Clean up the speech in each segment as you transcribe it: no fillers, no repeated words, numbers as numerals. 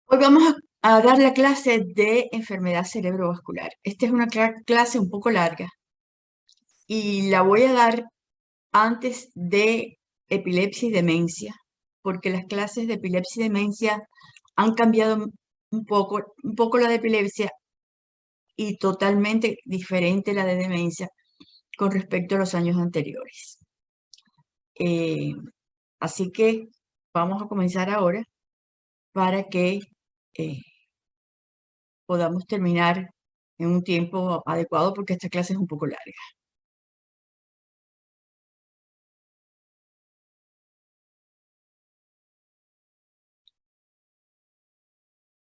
Hoy vamos a dar la clase de enfermedad cerebrovascular. Esta es una clase un poco larga y la voy a dar antes de epilepsia y demencia, porque las clases de epilepsia y demencia han cambiado un poco la de epilepsia y totalmente diferente la de demencia con respecto a los años anteriores. Así que vamos a comenzar ahora para que podamos terminar en un tiempo adecuado, porque esta clase es un poco larga.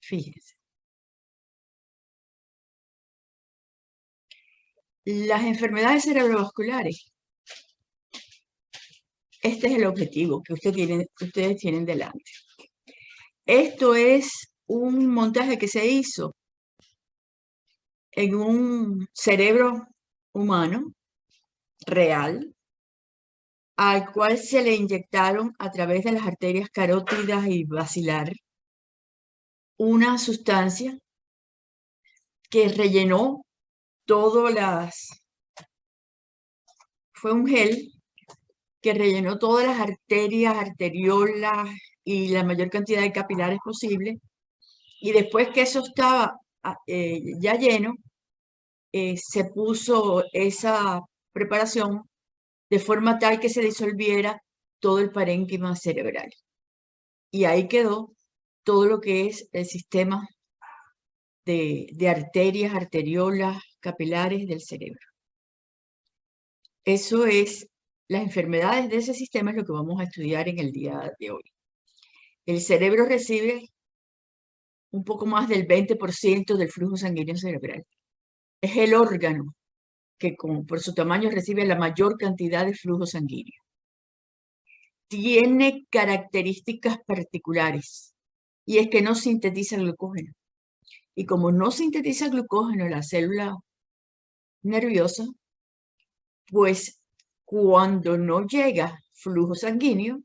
Fíjense. Las enfermedades cerebrovasculares. Este es el objetivo que ustedes tienen delante. Esto es un montaje que se hizo en un cerebro humano real, al cual se le inyectaron a través de las arterias carótidas y basilar una sustancia que rellenó fue un gel que rellenó todas las arterias, arteriolas y la mayor cantidad de capilares posible. Y después que eso estaba ya lleno, se puso esa preparación de forma tal que se disolviera todo el parénquima cerebral. Y ahí quedó todo lo que es el sistema de arterias, arteriolas, capilares del cerebro. Eso es, las enfermedades de ese sistema es lo que vamos a estudiar en el día de hoy. El cerebro recibe un poco más del 20% del flujo sanguíneo cerebral. Es el órgano que por su tamaño recibe la mayor cantidad de flujo sanguíneo. Tiene características particulares y es que no sintetiza glucógeno. Y como no sintetiza glucógeno en la célula nerviosa, pues cuando no llega flujo sanguíneo,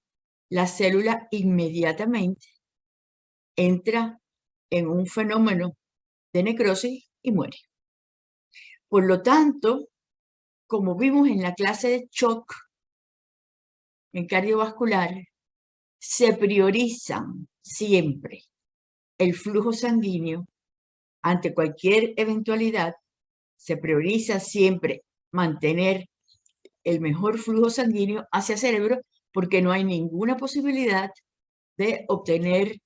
la célula inmediatamente entra en un fenómeno de necrosis y muere. Por lo tanto, como vimos en la clase de shock en cardiovascular, se priorizan siempre el flujo sanguíneo ante cualquier eventualidad. Se prioriza siempre mantener el mejor flujo sanguíneo hacia el cerebro porque no hay ninguna posibilidad de obtener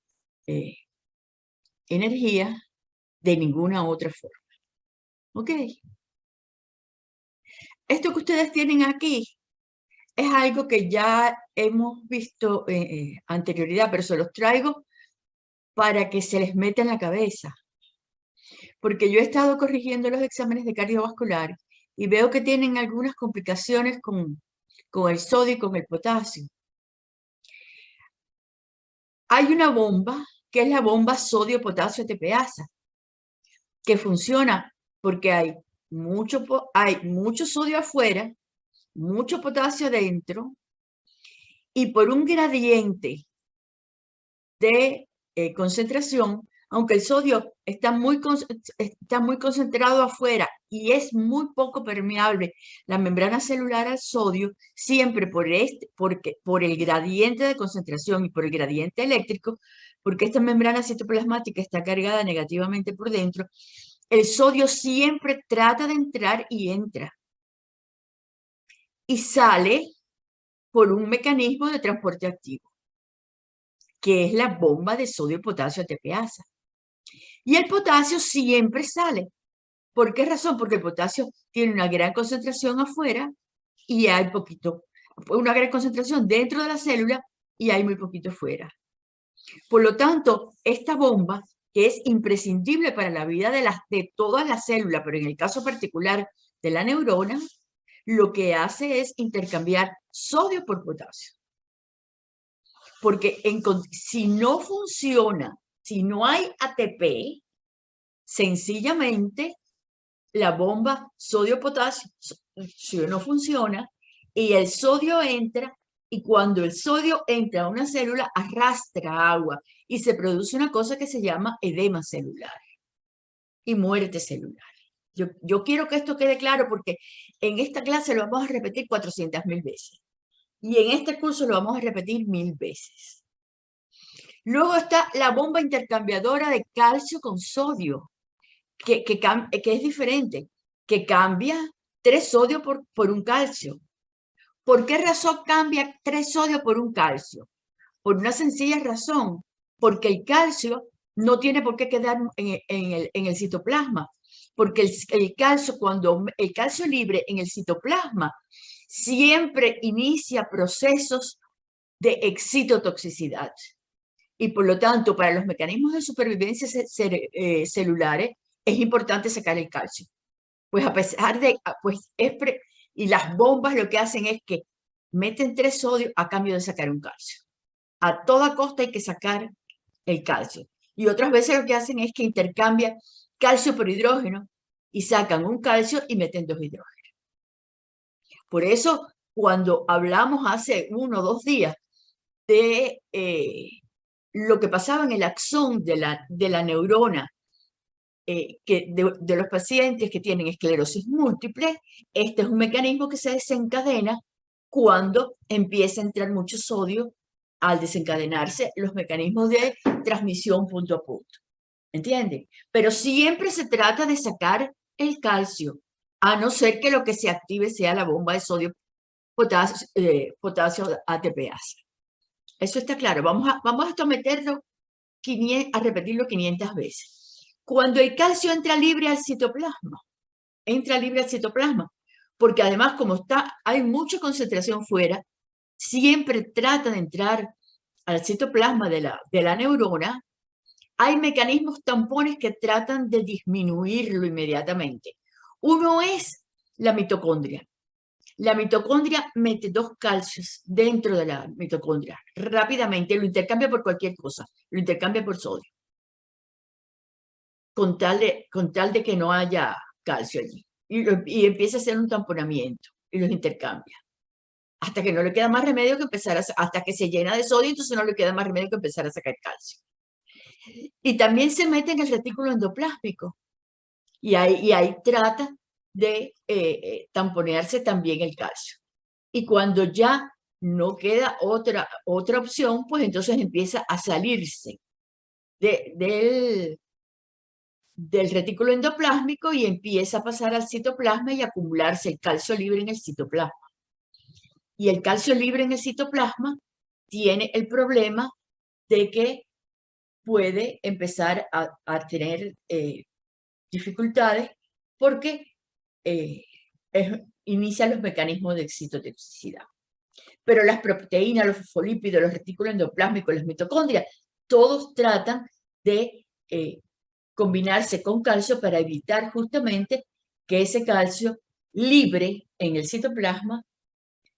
energía de ninguna otra forma. ¿Ok? Esto que ustedes tienen aquí es algo que ya hemos visto anterioridad, pero se los traigo para que se les meta en la cabeza. Porque yo he estado corrigiendo los exámenes de cardiovascular y veo que tienen algunas complicaciones con el sodio y con el potasio. Hay una bomba, que es la bomba sodio-potasio ATPasa, que funciona porque hay mucho sodio afuera, mucho potasio dentro, y por un gradiente de concentración, aunque el sodio está muy concentrado afuera y es muy poco permeable la membrana celular al sodio, siempre por el gradiente de concentración y por el gradiente eléctrico, porque esta membrana citoplasmática está cargada negativamente por dentro, el sodio siempre trata de entrar y entra. Y sale por un mecanismo de transporte activo, que es la bomba de sodio-potasio ATPasa. Y el potasio siempre sale. ¿Por qué razón? Porque el potasio tiene una gran concentración afuera y hay una gran concentración dentro de la célula y hay muy poquito fuera. Por lo tanto, esta bomba, que es imprescindible para la vida de todas las células, pero en el caso particular de la neurona, lo que hace es intercambiar sodio por potasio. Porque si no funciona, si no hay ATP, sencillamente la bomba sodio-potasio no funciona y el sodio entra Y cuando el sodio entra a una célula, arrastra agua y se produce una cosa que se llama edema celular y muerte celular. Yo quiero que esto quede claro porque en esta clase lo vamos a repetir 400.000 veces. Y en este curso lo vamos a repetir 1000 veces. Luego está la bomba intercambiadora de calcio con sodio, que es diferente, que cambia 3 sodios por un calcio. ¿Por qué razón cambia 3 sodios por un calcio? Por una sencilla razón, porque el calcio no tiene por qué quedar en el citoplasma, porque el calcio, cuando el calcio libre en el citoplasma, siempre inicia procesos de excitotoxicidad. Y por lo tanto, para los mecanismos de supervivencia celulares, es importante sacar el calcio. Pues a pesar de, y las bombas lo que hacen es que meten 3 sodios a cambio de sacar un calcio. A toda costa hay que sacar el calcio. Y otras veces lo que hacen es que intercambian calcio por hidrógeno y sacan un calcio y meten 2 hidrógenos. Por eso, cuando hablamos hace 1 o 2 días de lo que pasaba en el axón de la neurona de los pacientes que tienen esclerosis múltiple, este es un mecanismo que se desencadena cuando empieza a entrar mucho sodio al desencadenarse los mecanismos de transmisión punto a punto. ¿Entienden? Pero siempre se trata de sacar el calcio, a no ser que lo que se active sea la bomba de sodio potasio ATPase. Eso está claro. Vamos a meterlo a repetirlo 500 veces. Cuando el calcio entra libre al citoplasma, porque además como hay mucha concentración fuera, siempre trata de entrar al citoplasma de la neurona. Hay mecanismos tampones que tratan de disminuirlo inmediatamente. Uno es la mitocondria. La mitocondria mete 2 calcios dentro de la mitocondria rápidamente, lo intercambia por cualquier cosa, lo intercambia por sodio, con tal de que no haya calcio allí. Y empieza a hacer un tamponamiento y los intercambia. Hasta que no le queda más remedio que hasta que se llena de sodio, entonces no le queda más remedio que empezar a sacar calcio. Y también se mete en el retículo endoplásmico. Y ahí trata de tamponearse también el calcio. Y cuando ya no queda otra opción, pues entonces empieza a salirse del retículo endoplásmico y empieza a pasar al citoplasma y acumularse el calcio libre en el citoplasma. Y el calcio libre en el citoplasma tiene el problema de que puede empezar a tener dificultades porque inicia los mecanismos de excitotoxicidad. Pero las proteínas, los fosfolípidos, los retículos endoplásmicos, las mitocondrias, todos tratan de combinarse con calcio para evitar justamente que ese calcio libre en el citoplasma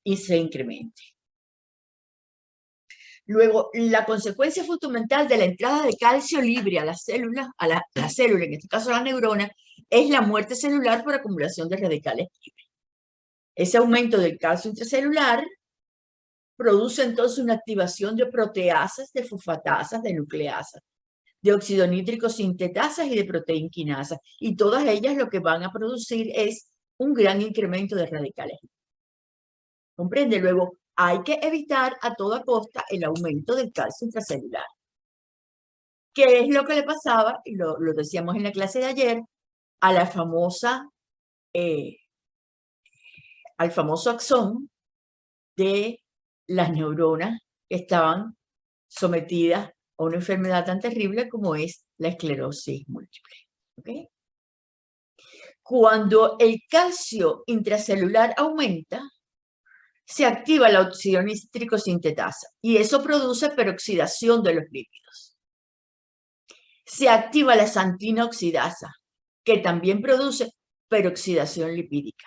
y se incremente. Luego, la consecuencia fundamental de la entrada de calcio libre a la célula, en este caso a la neurona, es la muerte celular por acumulación de radicales libres. Ese aumento del calcio intracelular produce entonces una activación de proteasas, de fosfatasas, de nucleasas, de óxido nítrico sintetasas y de proteinquinasas. Y todas ellas lo que van a producir es un gran incremento de radicales. ¿Comprende? Luego, hay que evitar a toda costa el aumento del calcio intracelular. ¿Qué es lo que le pasaba? Y lo decíamos en la clase de ayer, a la al famoso axón de las neuronas que estaban sometidas a una enfermedad tan terrible como es la esclerosis múltiple. ¿Okay? Cuando el calcio intracelular aumenta, se activa la óxido nítrico sintetasa y eso produce peroxidación de los lípidos. Se activa la xantina oxidasa, que también produce peroxidación lipídica.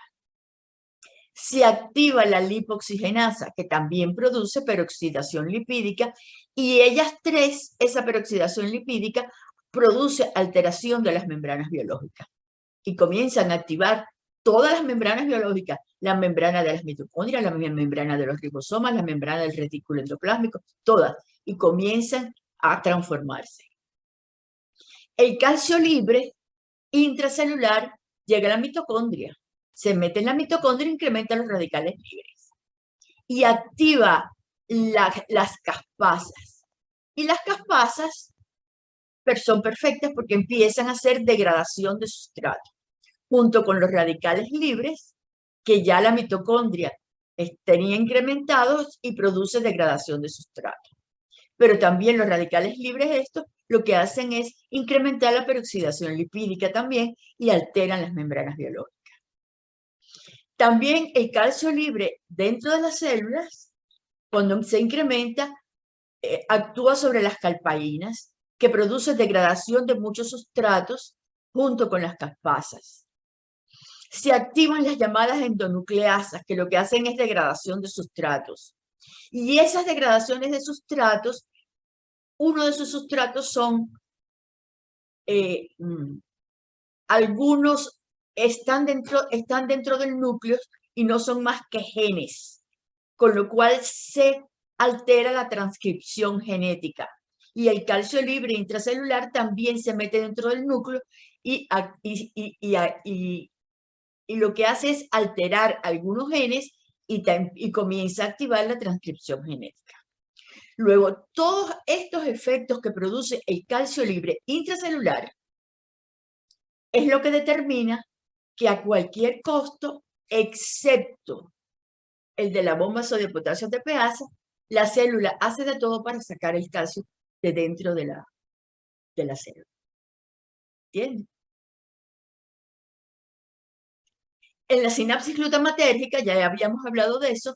Se activa la lipoxigenasa, que también produce peroxidación lipídica, y ellas tres, esa peroxidación lipídica, produce alteración de las membranas biológicas y comienzan a activar todas las membranas biológicas, la membrana de las mitocondrias, la membrana de los ribosomas, la membrana del retículo endoplásmico, todas, y comienzan a transformarse. El calcio libre intracelular llega a la mitocondria, se mete en la mitocondria e incrementa los radicales libres y activa las caspasas. Y las caspasas son perfectas porque empiezan a hacer degradación de sustrato, junto con los radicales libres que ya la mitocondria tenía incrementados y produce degradación de sustrato. Pero también los radicales libres estos lo que hacen es incrementar la peroxidación lipídica también y alteran las membranas biológicas. También el calcio libre dentro de las células, cuando se incrementa, actúa sobre las calpaínas, que produce degradación de muchos sustratos junto con las caspasas. Se activan las llamadas endonucleasas, que lo que hacen es degradación de sustratos. Y esas degradaciones de sustratos, uno de sus sustratos son, algunos están dentro del núcleo y no son más que genes, con lo cual se altera la transcripción genética. Y el calcio libre intracelular también se mete dentro del núcleo y lo que hace es alterar algunos genes y comienza a activar la transcripción genética. Luego, todos estos efectos que produce el calcio libre intracelular es lo que determina que a cualquier costo, excepto el de la bomba sodio-potasio ATPasa, la célula hace de todo para sacar el calcio de dentro de la célula. ¿Entiendes? En la sinapsis glutamatérgica, ya habíamos hablado de eso,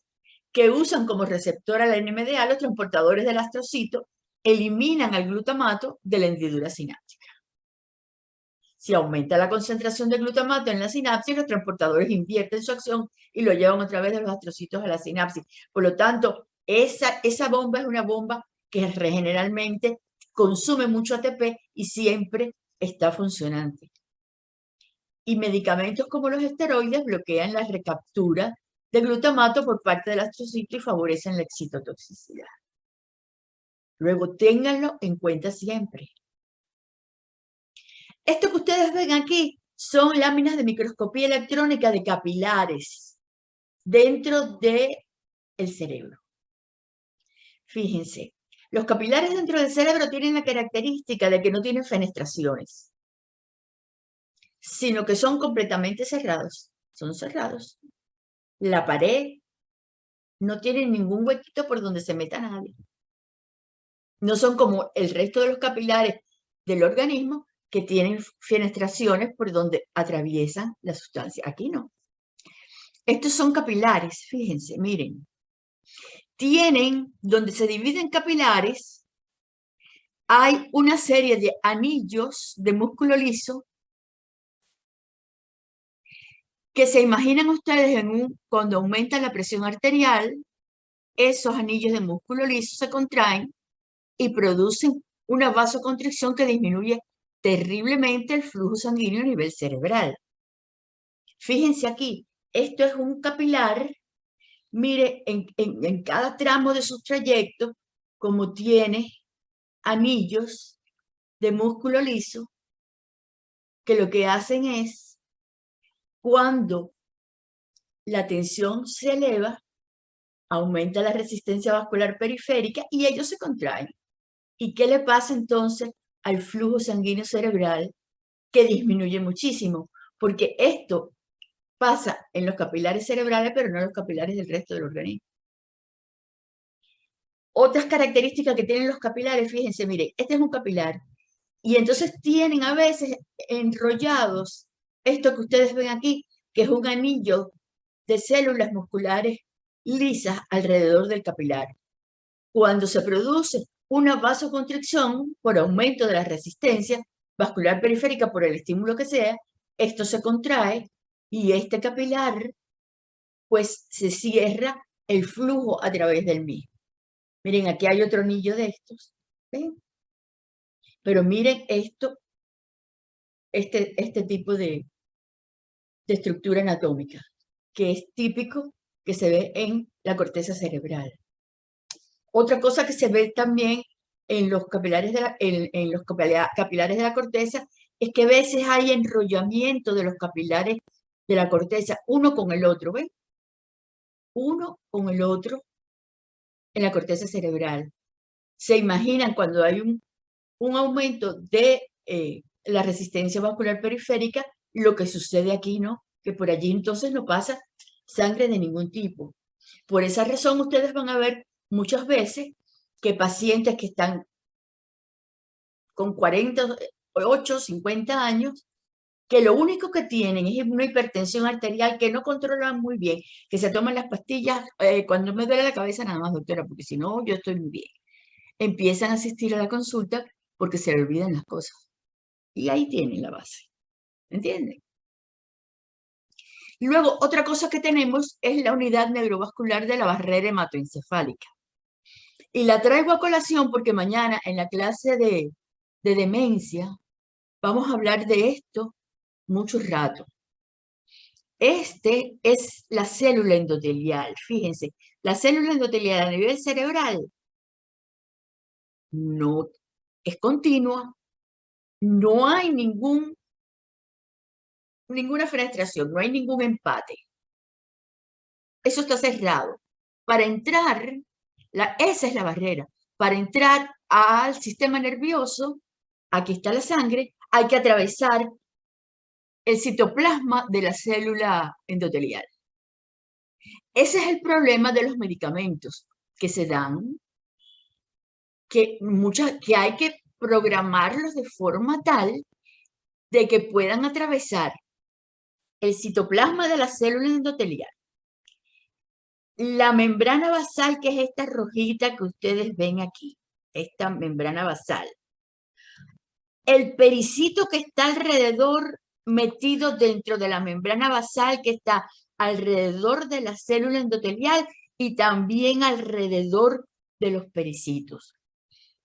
que usan como receptor a la NMDA, los transportadores del astrocito eliminan al glutamato de la hendidura sináptica. Si aumenta la concentración de glutamato en la sinapsis, los transportadores invierten su acción y lo llevan a través de los astrocitos a la sinapsis. Por lo tanto, esa bomba es una bomba que generalmente consume mucho ATP y siempre está funcionante. Y medicamentos como los esteroides bloquean la recaptura de glutamato por parte del astrocito y favorecen la excitotoxicidad. Luego, ténganlo en cuenta siempre. Esto que ustedes ven aquí son láminas de microscopía electrónica de capilares dentro del cerebro. Fíjense, los capilares dentro del cerebro tienen la característica de que no tienen fenestraciones, sino que son completamente cerrados. Son cerrados. La pared no tiene ningún huequito por donde se meta nadie. No son como el resto de los capilares del organismo que tienen fenestraciones por donde atraviesan la sustancia. Aquí no. Estos son capilares, fíjense, miren. Tienen, donde se dividen capilares, hay una serie de anillos de músculo liso que se imaginan ustedes cuando aumenta la presión arterial, esos anillos de músculo liso se contraen y producen una vasoconstricción que disminuye terriblemente el flujo sanguíneo a nivel cerebral. Fíjense aquí, esto es un capilar, mire, en cada tramo de su trayecto, como tiene anillos de músculo liso, que lo que hacen es, cuando la tensión se eleva, aumenta la resistencia vascular periférica y ellos se contraen. ¿Y qué le pasa entonces al flujo sanguíneo cerebral? Que disminuye muchísimo, porque esto pasa en los capilares cerebrales, pero no en los capilares del resto del organismo. Otras características que tienen los capilares, fíjense, mire, este es un capilar, y entonces tienen a veces enrollados esto que ustedes ven aquí, que es un anillo de células musculares lisas alrededor del capilar. Cuando se produce una vasoconstricción por aumento de la resistencia vascular periférica por el estímulo que sea, esto se contrae y este capilar, pues se cierra el flujo a través del mismo. Miren, aquí hay otro anillo de estos, ¿ven? Pero miren esto, este tipo de de estructura anatómica, que es típico que se ve en la corteza cerebral. Otra cosa que se ve también en los capilares en los capilares de la corteza es que a veces hay enrollamiento de los capilares de la corteza, uno con el otro, ¿ven? Uno con el otro en la corteza cerebral. Se imaginan cuando hay un aumento de la resistencia vascular periférica, lo que sucede aquí, ¿no? Que por allí entonces no pasa sangre de ningún tipo. Por esa razón ustedes van a ver muchas veces que pacientes que están con 48, 50 años, que lo único que tienen es una hipertensión arterial que no controlan muy bien, que se toman las pastillas cuando me duele la cabeza nada más, doctora, porque si no, yo estoy muy bien. Empiezan a asistir a la consulta porque se le olvidan las cosas. Y ahí tienen la base. ¿Entienden? Y luego, otra cosa que tenemos es la unidad neurovascular de la barrera hematoencefálica. Y la traigo a colación porque mañana en la clase de demencia vamos a hablar de esto mucho rato. Este es la célula endotelial. Fíjense, la célula endotelial a nivel cerebral no es continua, no hay ninguna fenestración, no hay ningún empate. Eso está cerrado. Para entrar, esa es la barrera. Para entrar al sistema nervioso, aquí está la sangre, hay que atravesar el citoplasma de la célula endotelial. Ese es el problema de los medicamentos que se dan, que hay que programarlos de forma tal de que puedan atravesar el citoplasma de la célula endotelial, la membrana basal, que es esta rojita que ustedes ven aquí, esta membrana basal, el pericito que está alrededor, metido dentro de la membrana basal, que está alrededor de la célula endotelial y también alrededor de los pericitos.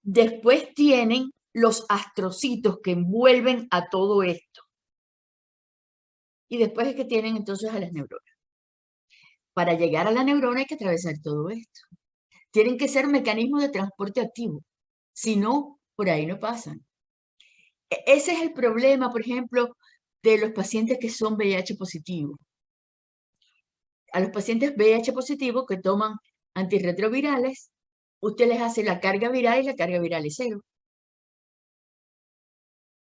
Después tienen los astrocitos que envuelven a todo esto. Y después es que tienen entonces a las neuronas. Para llegar a la neurona hay que atravesar todo esto. Tienen que ser mecanismos de transporte activo. Si no, por ahí no pasan. Ese es el problema, por ejemplo, de los pacientes que son VIH positivos. A los pacientes VIH positivos que toman antirretrovirales, usted les hace la carga viral y la carga viral es 0.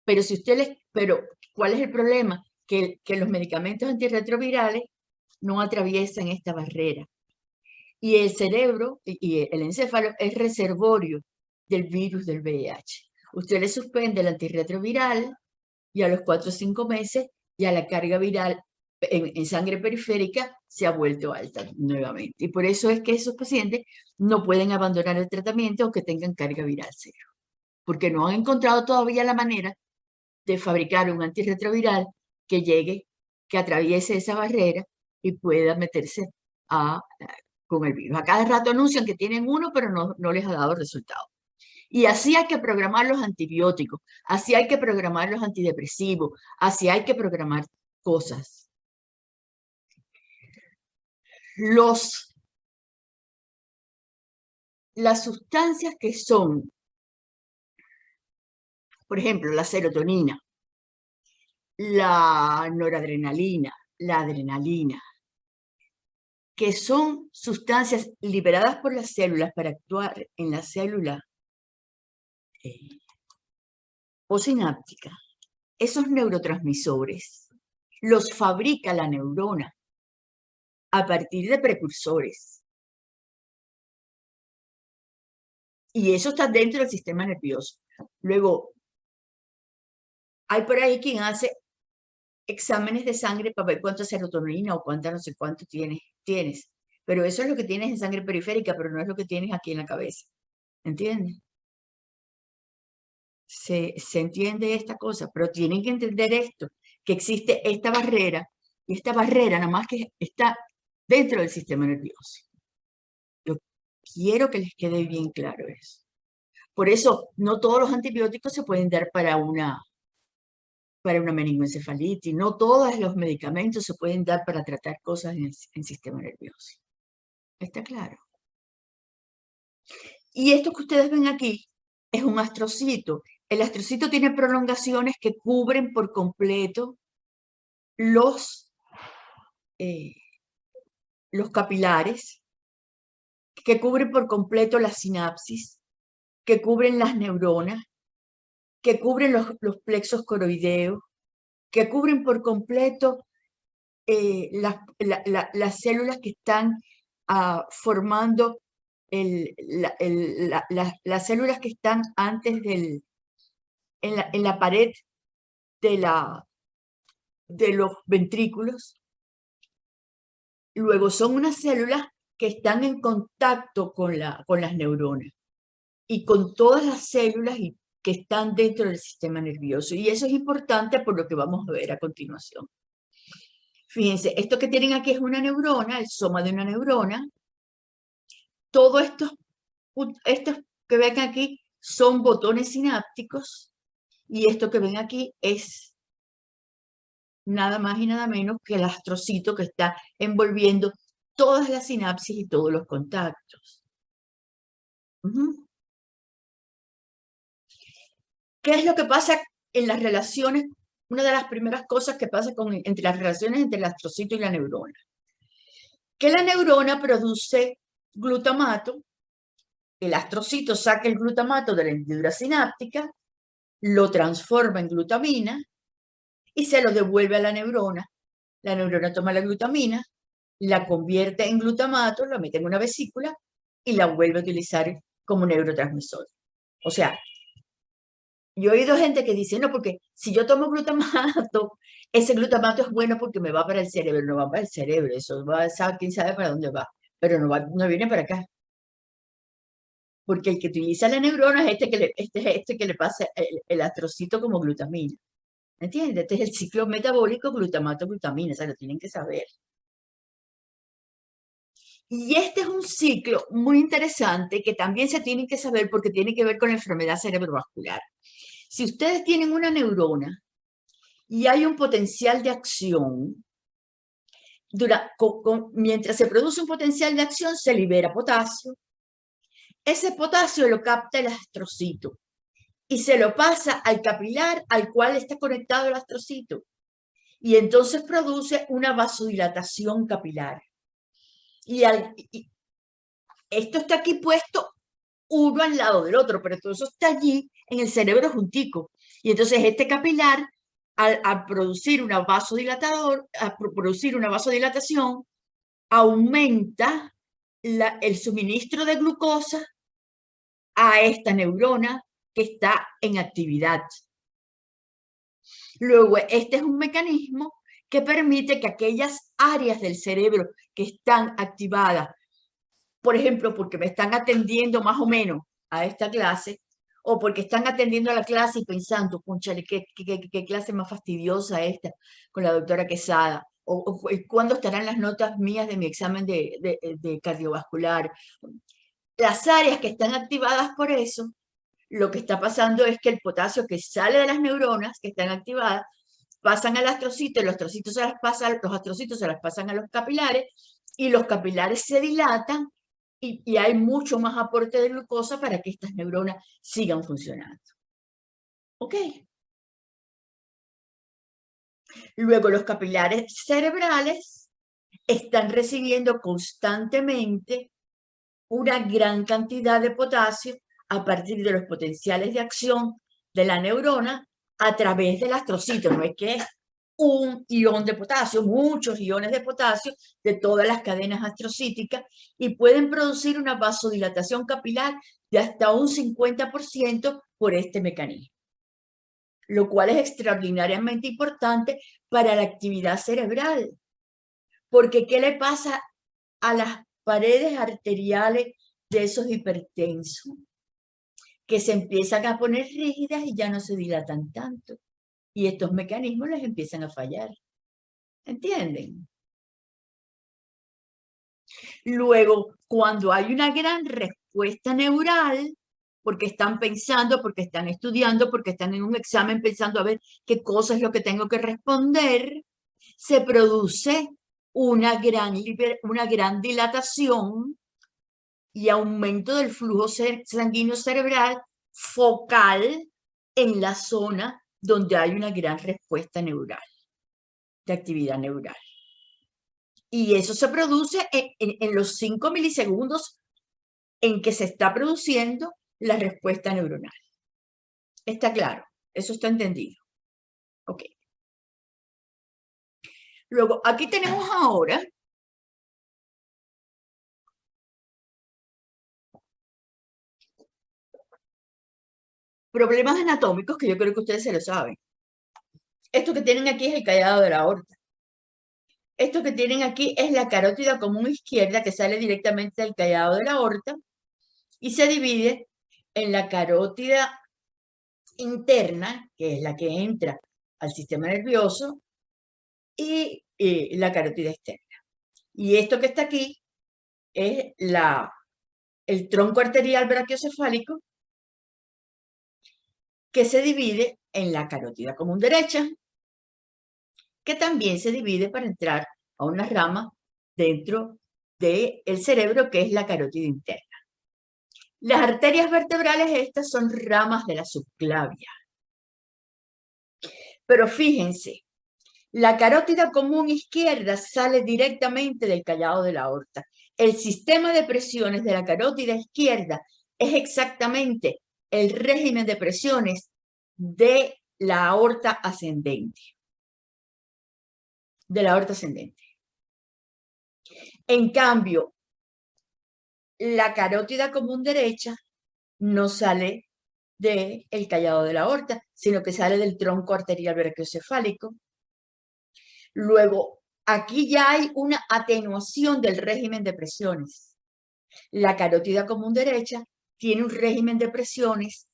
Pero ¿cuál es el problema? Que los medicamentos antirretrovirales no atraviesan esta barrera. Y el cerebro y el encéfalo es reservorio del virus del VIH. Usted le suspende el antirretroviral y a los 4 o 5 meses ya la carga viral en sangre periférica se ha vuelto alta nuevamente. Y por eso es que esos pacientes no pueden abandonar el tratamiento aunque tengan carga viral 0. Porque no han encontrado todavía la manera de fabricar un antirretroviral que llegue, que atraviese esa barrera y pueda meterse con el virus. A cada rato anuncian que tienen uno, pero no les ha dado resultado. Y así hay que programar los antibióticos, así hay que programar los antidepresivos, así hay que programar cosas. Las sustancias que son, por ejemplo, la serotonina, la noradrenalina, la adrenalina, que son sustancias liberadas por las células para actuar en la célula postsináptica, esos neurotransmisores los fabrica la neurona a partir de precursores. Y eso está dentro del sistema nervioso. Luego, hay por ahí quien hace exámenes de sangre para ver cuánta serotonina o cuánta no sé cuánto tienes. Pero eso es lo que tienes en sangre periférica, pero no es lo que tienes aquí en la cabeza. ¿Entiendes? Se entiende esta cosa, pero tienen que entender esto, que existe esta barrera, y esta barrera nada más que está dentro del sistema nervioso. Yo quiero que les quede bien claro eso. Por eso, no todos los antibióticos se pueden dar para una para una meningoencefalitis. No todos los medicamentos se pueden dar para tratar cosas en el sistema nervioso. ¿Está claro? Y esto que ustedes ven aquí es un astrocito. El astrocito tiene prolongaciones que cubren por completo los capilares, que cubren por completo la sinapsis, que cubren las neuronas, que cubren los plexos coroideos, que cubren por completo las células que están formando las células que están antes en la pared de los ventrículos. Luego son unas células que están en contacto con las neuronas y con todas las células que están dentro del sistema nervioso. Y eso es importante por lo que vamos a ver a continuación. Fíjense, esto que tienen aquí es una neurona, el soma de una neurona. Todos estos que ven aquí son botones sinápticos y esto que ven aquí es nada más y nada menos que el astrocito que está envolviendo todas las sinapsis y todos los contactos. ¿Qué es lo que pasa en las relaciones? Una de las primeras cosas que pasa entre las relaciones entre el astrocito y la neurona. Que la neurona produce glutamato, el astrocito saca el glutamato de la hendidura sináptica, lo transforma en glutamina y se lo devuelve a la neurona. La neurona toma la glutamina, la convierte en glutamato, la mete en una vesícula y la vuelve a utilizar como neurotransmisor. O sea, yo he oído gente que dice, no, porque si yo tomo glutamato, ese glutamato es bueno porque me va para el cerebro. No va para el cerebro, eso va, quién sabe para dónde va, pero no viene para acá. Porque el que utiliza la neurona es este que le pasa el astrocito como glutamina. ¿Entiendes? Este es el ciclo metabólico glutamato-glutamina, o sea, lo tienen que saber. Y este es un ciclo muy interesante que también se tiene que saber porque tiene que ver con la enfermedad cerebrovascular. Si ustedes tienen una neurona y hay un potencial de acción, mientras se produce un potencial de acción se libera potasio. Ese potasio lo capta el astrocito y se lo pasa al capilar al cual está conectado el astrocito. Y entonces produce una vasodilatación capilar. Y esto está aquí puesto uno al lado del otro, pero todo eso está allí en el cerebro juntico. Y entonces este capilar, al producir al producir una vasodilatación, aumenta el suministro de glucosa a esta neurona que está en actividad. Luego, este es un mecanismo que permite que aquellas áreas del cerebro que están activadas, por ejemplo, porque me están atendiendo más o menos a esta clase, o porque están atendiendo a la clase y pensando, cónchale, qué clase más fastidiosa esta con la doctora Quesada, o cuándo estarán las notas mías de mi examen de cardiovascular. Las áreas que están activadas por eso, lo que está pasando es que el potasio que sale de las neuronas que están activadas pasan al astrocito, los astrocitos se las pasan a los capilares y los capilares se dilatan y hay mucho más aporte de glucosa para que estas neuronas sigan funcionando. ¿Ok? Luego los capilares cerebrales están recibiendo constantemente una gran cantidad de potasio a partir de los potenciales de acción de la neurona a través del astrocito. No es que es un ion de potasio, muchos iones de potasio de todas las cadenas astrocíticas y pueden producir una vasodilatación capilar de hasta un 50% por este mecanismo, lo cual es extraordinariamente importante para la actividad cerebral. Porque ¿qué le pasa a las paredes arteriales de esos hipertensos? Que se empiezan a poner rígidas y ya no se dilatan tanto. Y estos mecanismos les empiezan a fallar. ¿Entienden? Luego, cuando hay una gran respuesta neural, porque están pensando, porque están estudiando, porque están en un examen pensando a ver qué cosa es lo que tengo que responder, se produce una gran dilatación y aumento del flujo sanguíneo cerebral focal en la zona donde hay una gran respuesta neural, de actividad neural. Y eso se produce en los 5 milisegundos en que se está produciendo la respuesta neuronal. ¿Está claro? Eso está entendido. Ok. Luego, aquí tenemos ahora problemas anatómicos que yo creo que ustedes se lo saben. Esto que tienen aquí es el callado de la aorta. Esto que tienen aquí es la carótida común izquierda que sale directamente del callado de la aorta y se divide en la carótida interna, que es la que entra al sistema nervioso, y la carótida externa. Y esto que está aquí es el tronco arterial brachiocefálico que se divide en la carótida común derecha, que también se divide para entrar a una rama dentro del cerebro, que es la carótida interna. Las arterias vertebrales, estas son ramas de la subclavia. Pero fíjense, la carótida común izquierda sale directamente del callado de la aorta. El sistema de presiones de la carótida izquierda es exactamente el régimen de presiones de la aorta ascendente. En cambio, la carótida común derecha no sale del callado de la aorta, sino que sale del tronco arterial brachiocefálico. Luego, aquí ya hay una atenuación del régimen de presiones. La carótida común derecha tiene un régimen de presiones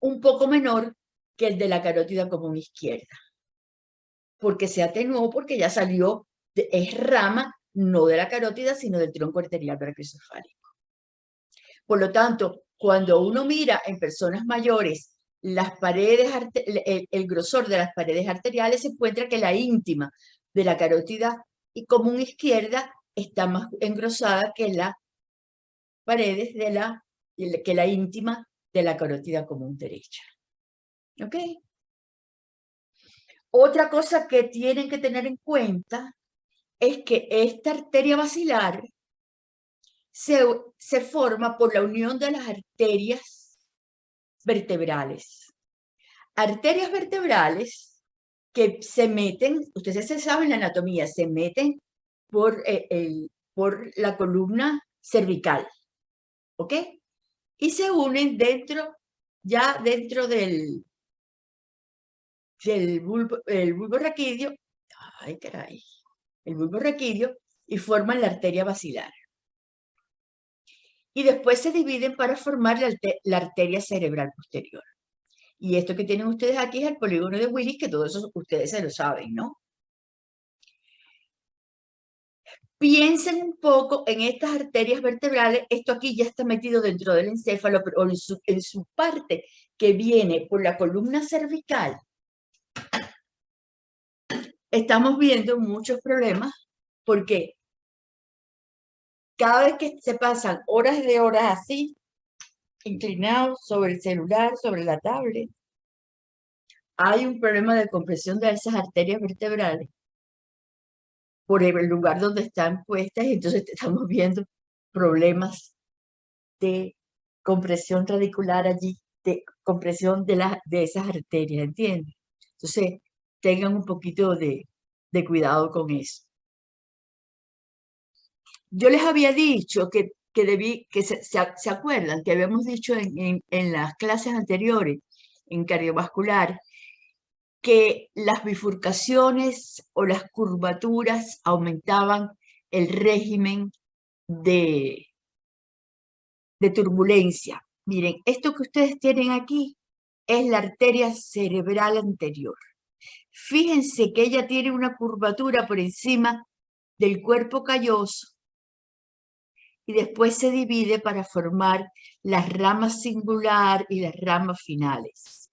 un poco menor que el de la carótida común izquierda, porque se atenuó, porque ya salió, es rama no de la carótida, sino del tronco arterial brachiocefálico. Por lo tanto, cuando uno mira en personas mayores las paredes, el grosor de las paredes arteriales, se encuentra que la íntima de la carótida común izquierda está más engrosada que las paredes que la íntima de la carótida común derecha. ¿Ok? Otra cosa que tienen que tener en cuenta es que esta arteria basilar se forma por la unión de las arterias vertebrales. Arterias vertebrales que se meten, ustedes se saben la anatomía, se meten por la columna cervical, ¿ok? Y se unen dentro del bulbo raquídeo, ay caray, el bulbo raquídeo, y forman la arteria basilar. Y después se dividen para formar la arteria cerebral posterior. Y esto que tienen ustedes aquí es el polígono de Willis, que todo eso ustedes se lo saben, ¿no? Piensen un poco en estas arterias vertebrales. Esto aquí ya está metido dentro del encéfalo, pero en su parte que viene por la columna cervical, estamos viendo muchos problemas porque cada vez que se pasan horas de horas así, inclinados sobre el celular, sobre la tablet, hay un problema de compresión de esas arterias vertebrales por el lugar donde están puestas, y entonces estamos viendo problemas de compresión radicular allí, de compresión de esas arterias, ¿entienden? Entonces, tengan un poquito de cuidado con eso. Yo les había dicho que se acuerdan que habíamos dicho en las clases anteriores, en cardiovascular, que las bifurcaciones o las curvaturas aumentaban el régimen de turbulencia. Miren, esto que ustedes tienen aquí es la arteria cerebral anterior. Fíjense que ella tiene una curvatura por encima del cuerpo calloso y después se divide para formar las ramas singular y las ramas finales.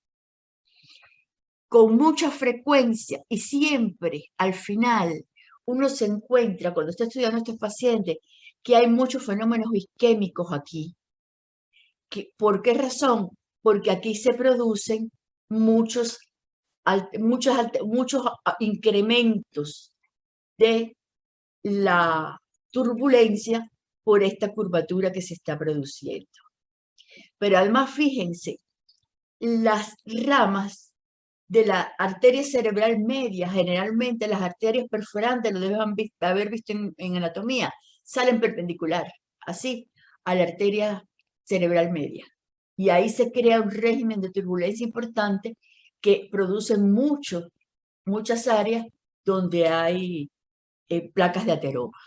Con mucha frecuencia y siempre al final uno se encuentra, cuando está estudiando a estos pacientes, que hay muchos fenómenos isquémicos aquí. ¿Por qué razón? Porque aquí se producen muchos incrementos de la turbulencia por esta curvatura que se está produciendo. Pero además, fíjense, las ramas de la arteria cerebral media, generalmente las arterias perforantes, lo deben haber visto en anatomía, salen perpendicular, así, a la arteria cerebral media. Y ahí se crea un régimen de turbulencia importante que produce muchas áreas donde hay placas de ateroma.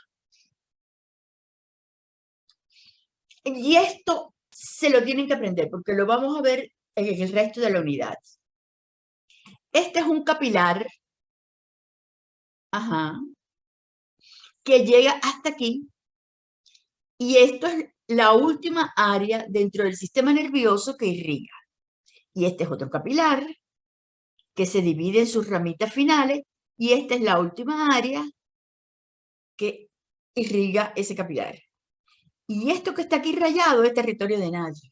Y esto se lo tienen que aprender porque lo vamos a ver en el resto de la unidad. Este es un capilar, que llega hasta aquí, y esto es la última área dentro del sistema nervioso que irriga. Y este es otro capilar que se divide en sus ramitas finales, y esta es la última área que irriga ese capilar. Y esto que está aquí rayado es territorio de nadie.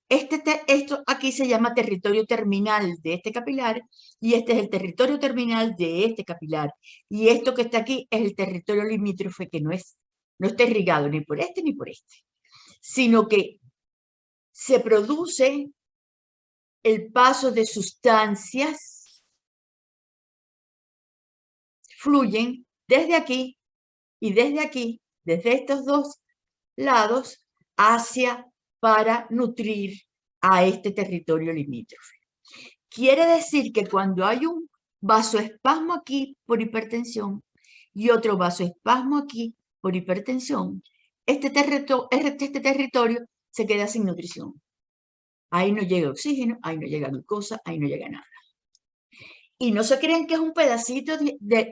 Esto aquí se llama territorio terminal de este capilar, y este es el territorio terminal de este capilar. Y esto que está aquí es el territorio limítrofe, que no está irrigado ni por este ni por este, sino que se produce el paso de sustancias, fluyen desde aquí y desde aquí, desde estos dos lados, para nutrir a este territorio limítrofe. Quiere decir que cuando hay un vasoespasmo aquí por hipertensión y otro vasoespasmo aquí por hipertensión, este territorio se queda sin nutrición. Ahí no llega oxígeno, ahí no llega glucosa, ahí no llega nada. Y no se crean que es un pedacito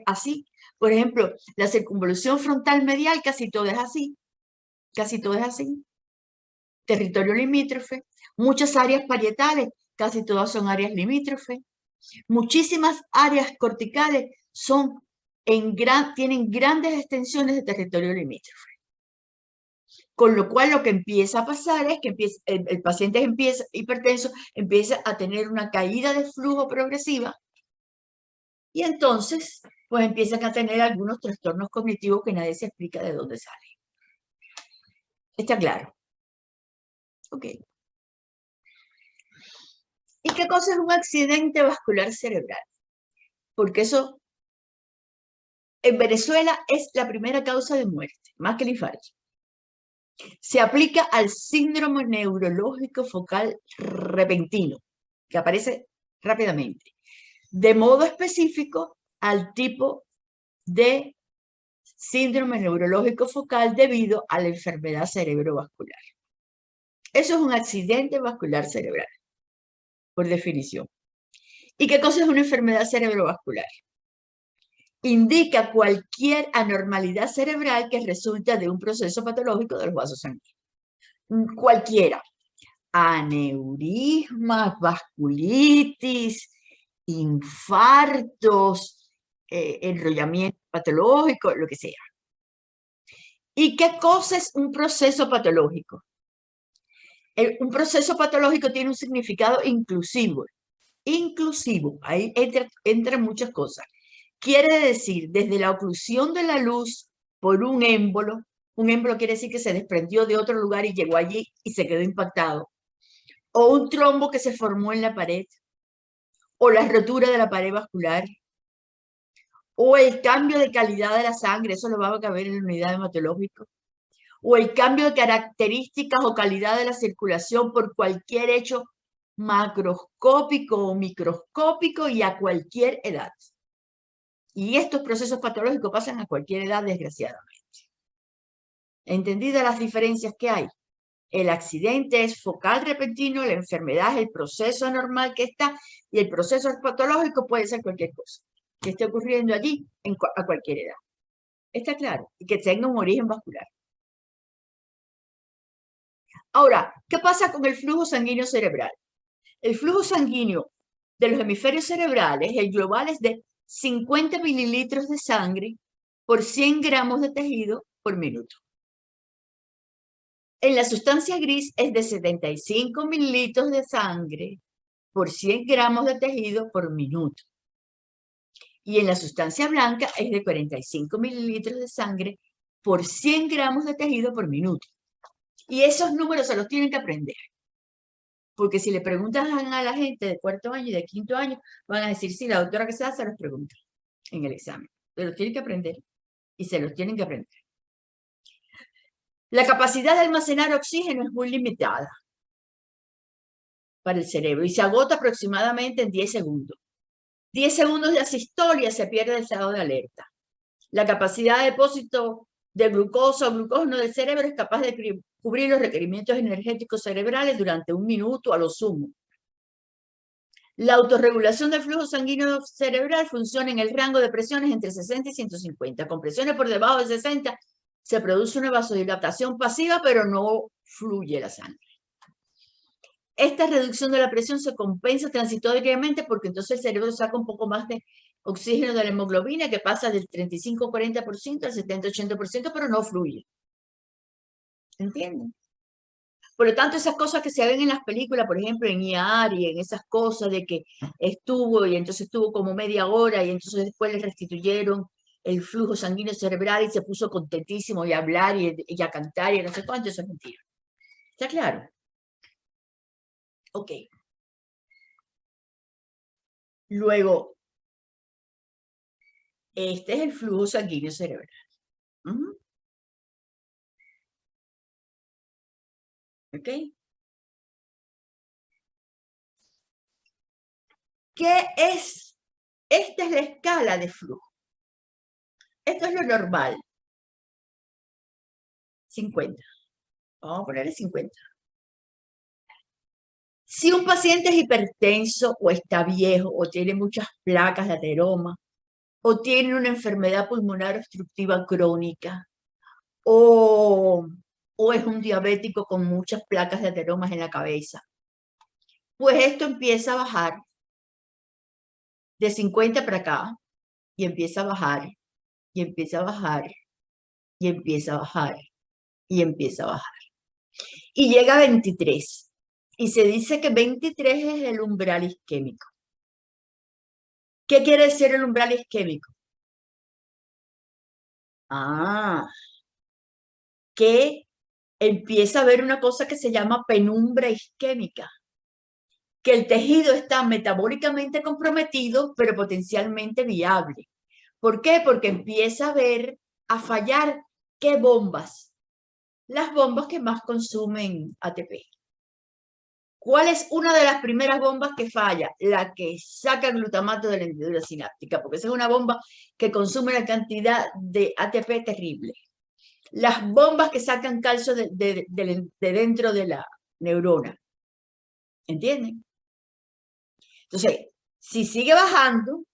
así. Por ejemplo, la circunvolución frontal medial, casi todo es así. Casi todo es así. Territorio limítrofe. Muchas áreas parietales, casi todas son áreas limítrofes. Muchísimas áreas corticales tienen grandes extensiones de territorio limítrofe. Con lo cual lo que empieza a pasar es que el paciente hipertenso empieza a tener una caída de flujo progresiva, y entonces pues empiezan a tener algunos trastornos cognitivos que nadie se explica de dónde salen. ¿Está claro? Ok. ¿Y qué cosa es un accidente vascular cerebral? Porque eso en Venezuela es la primera causa de muerte, más que el infarto. Se aplica al síndrome neurológico focal repentino, que aparece rápidamente, de modo específico al tipo de síndrome neurológico focal debido a la enfermedad cerebrovascular. Eso es un accidente vascular cerebral, por definición. ¿Y qué cosa es una enfermedad cerebrovascular? Indica cualquier anormalidad cerebral que resulta de un proceso patológico de los vasos sanguíneos. Cualquiera. Aneurismas, vasculitis, infartos, enrollamiento patológico, lo que sea. ¿Y qué cosa es un proceso patológico? Un proceso patológico tiene un significado inclusivo. Inclusivo, ahí entran muchas cosas. Quiere decir, desde la oclusión de la luz por un émbolo quiere decir que se desprendió de otro lugar y llegó allí y se quedó impactado, o un trombo que se formó en la pared, o la rotura de la pared vascular, o el cambio de calidad de la sangre, eso lo vamos a ver en la unidad hematológica, o el cambio de características o calidad de la circulación por cualquier hecho macroscópico o microscópico y a cualquier edad. Y estos procesos patológicos pasan a cualquier edad, desgraciadamente. ¿Entendidas las diferencias que hay? El accidente es focal repentino, la enfermedad es el proceso anormal que está, y el proceso patológico puede ser cualquier cosa que esté ocurriendo allí a cualquier edad. ¿Está claro? Y que tenga un origen vascular. Ahora, ¿qué pasa con el flujo sanguíneo cerebral? El flujo sanguíneo de los hemisferios cerebrales, el global es de 50 mililitros de sangre por 100 gramos de tejido por minuto. En la sustancia gris es de 75 mililitros de sangre por 100 gramos de tejido por minuto. Y en la sustancia blanca es de 45 mililitros de sangre por 100 gramos de tejido por minuto. Y esos números se los tienen que aprender. Porque si le preguntan a la gente de cuarto año y de quinto año, van a decir, sí, la doctora que sea se los pregunta en el examen. Se los tienen que aprender y se los tienen que aprender. La capacidad de almacenar oxígeno es muy limitada para el cerebro y se agota aproximadamente en 10 segundos. 10 segundos de asistolia se pierde el estado de alerta. La capacidad de depósito de glucosa o glucógeno del cerebro es capaz de cubrir los requerimientos energéticos cerebrales durante 1 minuto a lo sumo. La autorregulación del flujo sanguíneo cerebral funciona en el rango de presiones entre 60 y 150. Con presiones por debajo de 60 se produce una vasodilatación pasiva, pero no fluye la sangre. Esta reducción de la presión se compensa transitoriamente porque entonces el cerebro saca un poco más de oxígeno de la hemoglobina, que pasa del 35-40% al 70-80%, pero no fluye. ¿Entienden? Por lo tanto, esas cosas que se ven en las películas, por ejemplo, en IAR y en esas cosas de que estuvo y entonces estuvo como media hora y entonces después le restituyeron el flujo sanguíneo cerebral y se puso contentísimo y a hablar y a cantar y no sé cuánto, eso es mentira. ¿Está claro? Ok. Luego, este es el flujo sanguíneo cerebral. ¿Ok? ¿Qué es? Esta es la escala de flujo. Esto es lo normal. 50. Vamos a ponerle 50. Si un paciente es hipertenso o está viejo o tiene muchas placas de ateroma o tiene una enfermedad pulmonar obstructiva crónica o es un diabético con muchas placas de ateromas en la cabeza, pues esto empieza a bajar de 50 para acá y empieza a bajar y empieza a bajar y empieza a bajar y empieza a bajar. Y llega a 23. Y se dice que 23 es el umbral isquémico. ¿Qué quiere decir el umbral isquémico? Que empieza a haber una cosa que se llama penumbra isquémica, que el tejido está metabólicamente comprometido, pero potencialmente viable. ¿Por qué? Porque empieza a fallar, ¿qué bombas? Las bombas que más consumen ATP. ¿Cuál es una de las primeras bombas que falla? La que saca el glutamato de la hendidura sináptica, porque esa es una bomba que consume una cantidad de ATP terrible. Las bombas que sacan calcio de dentro de la neurona. ¿Entienden? Entonces, si sigue bajando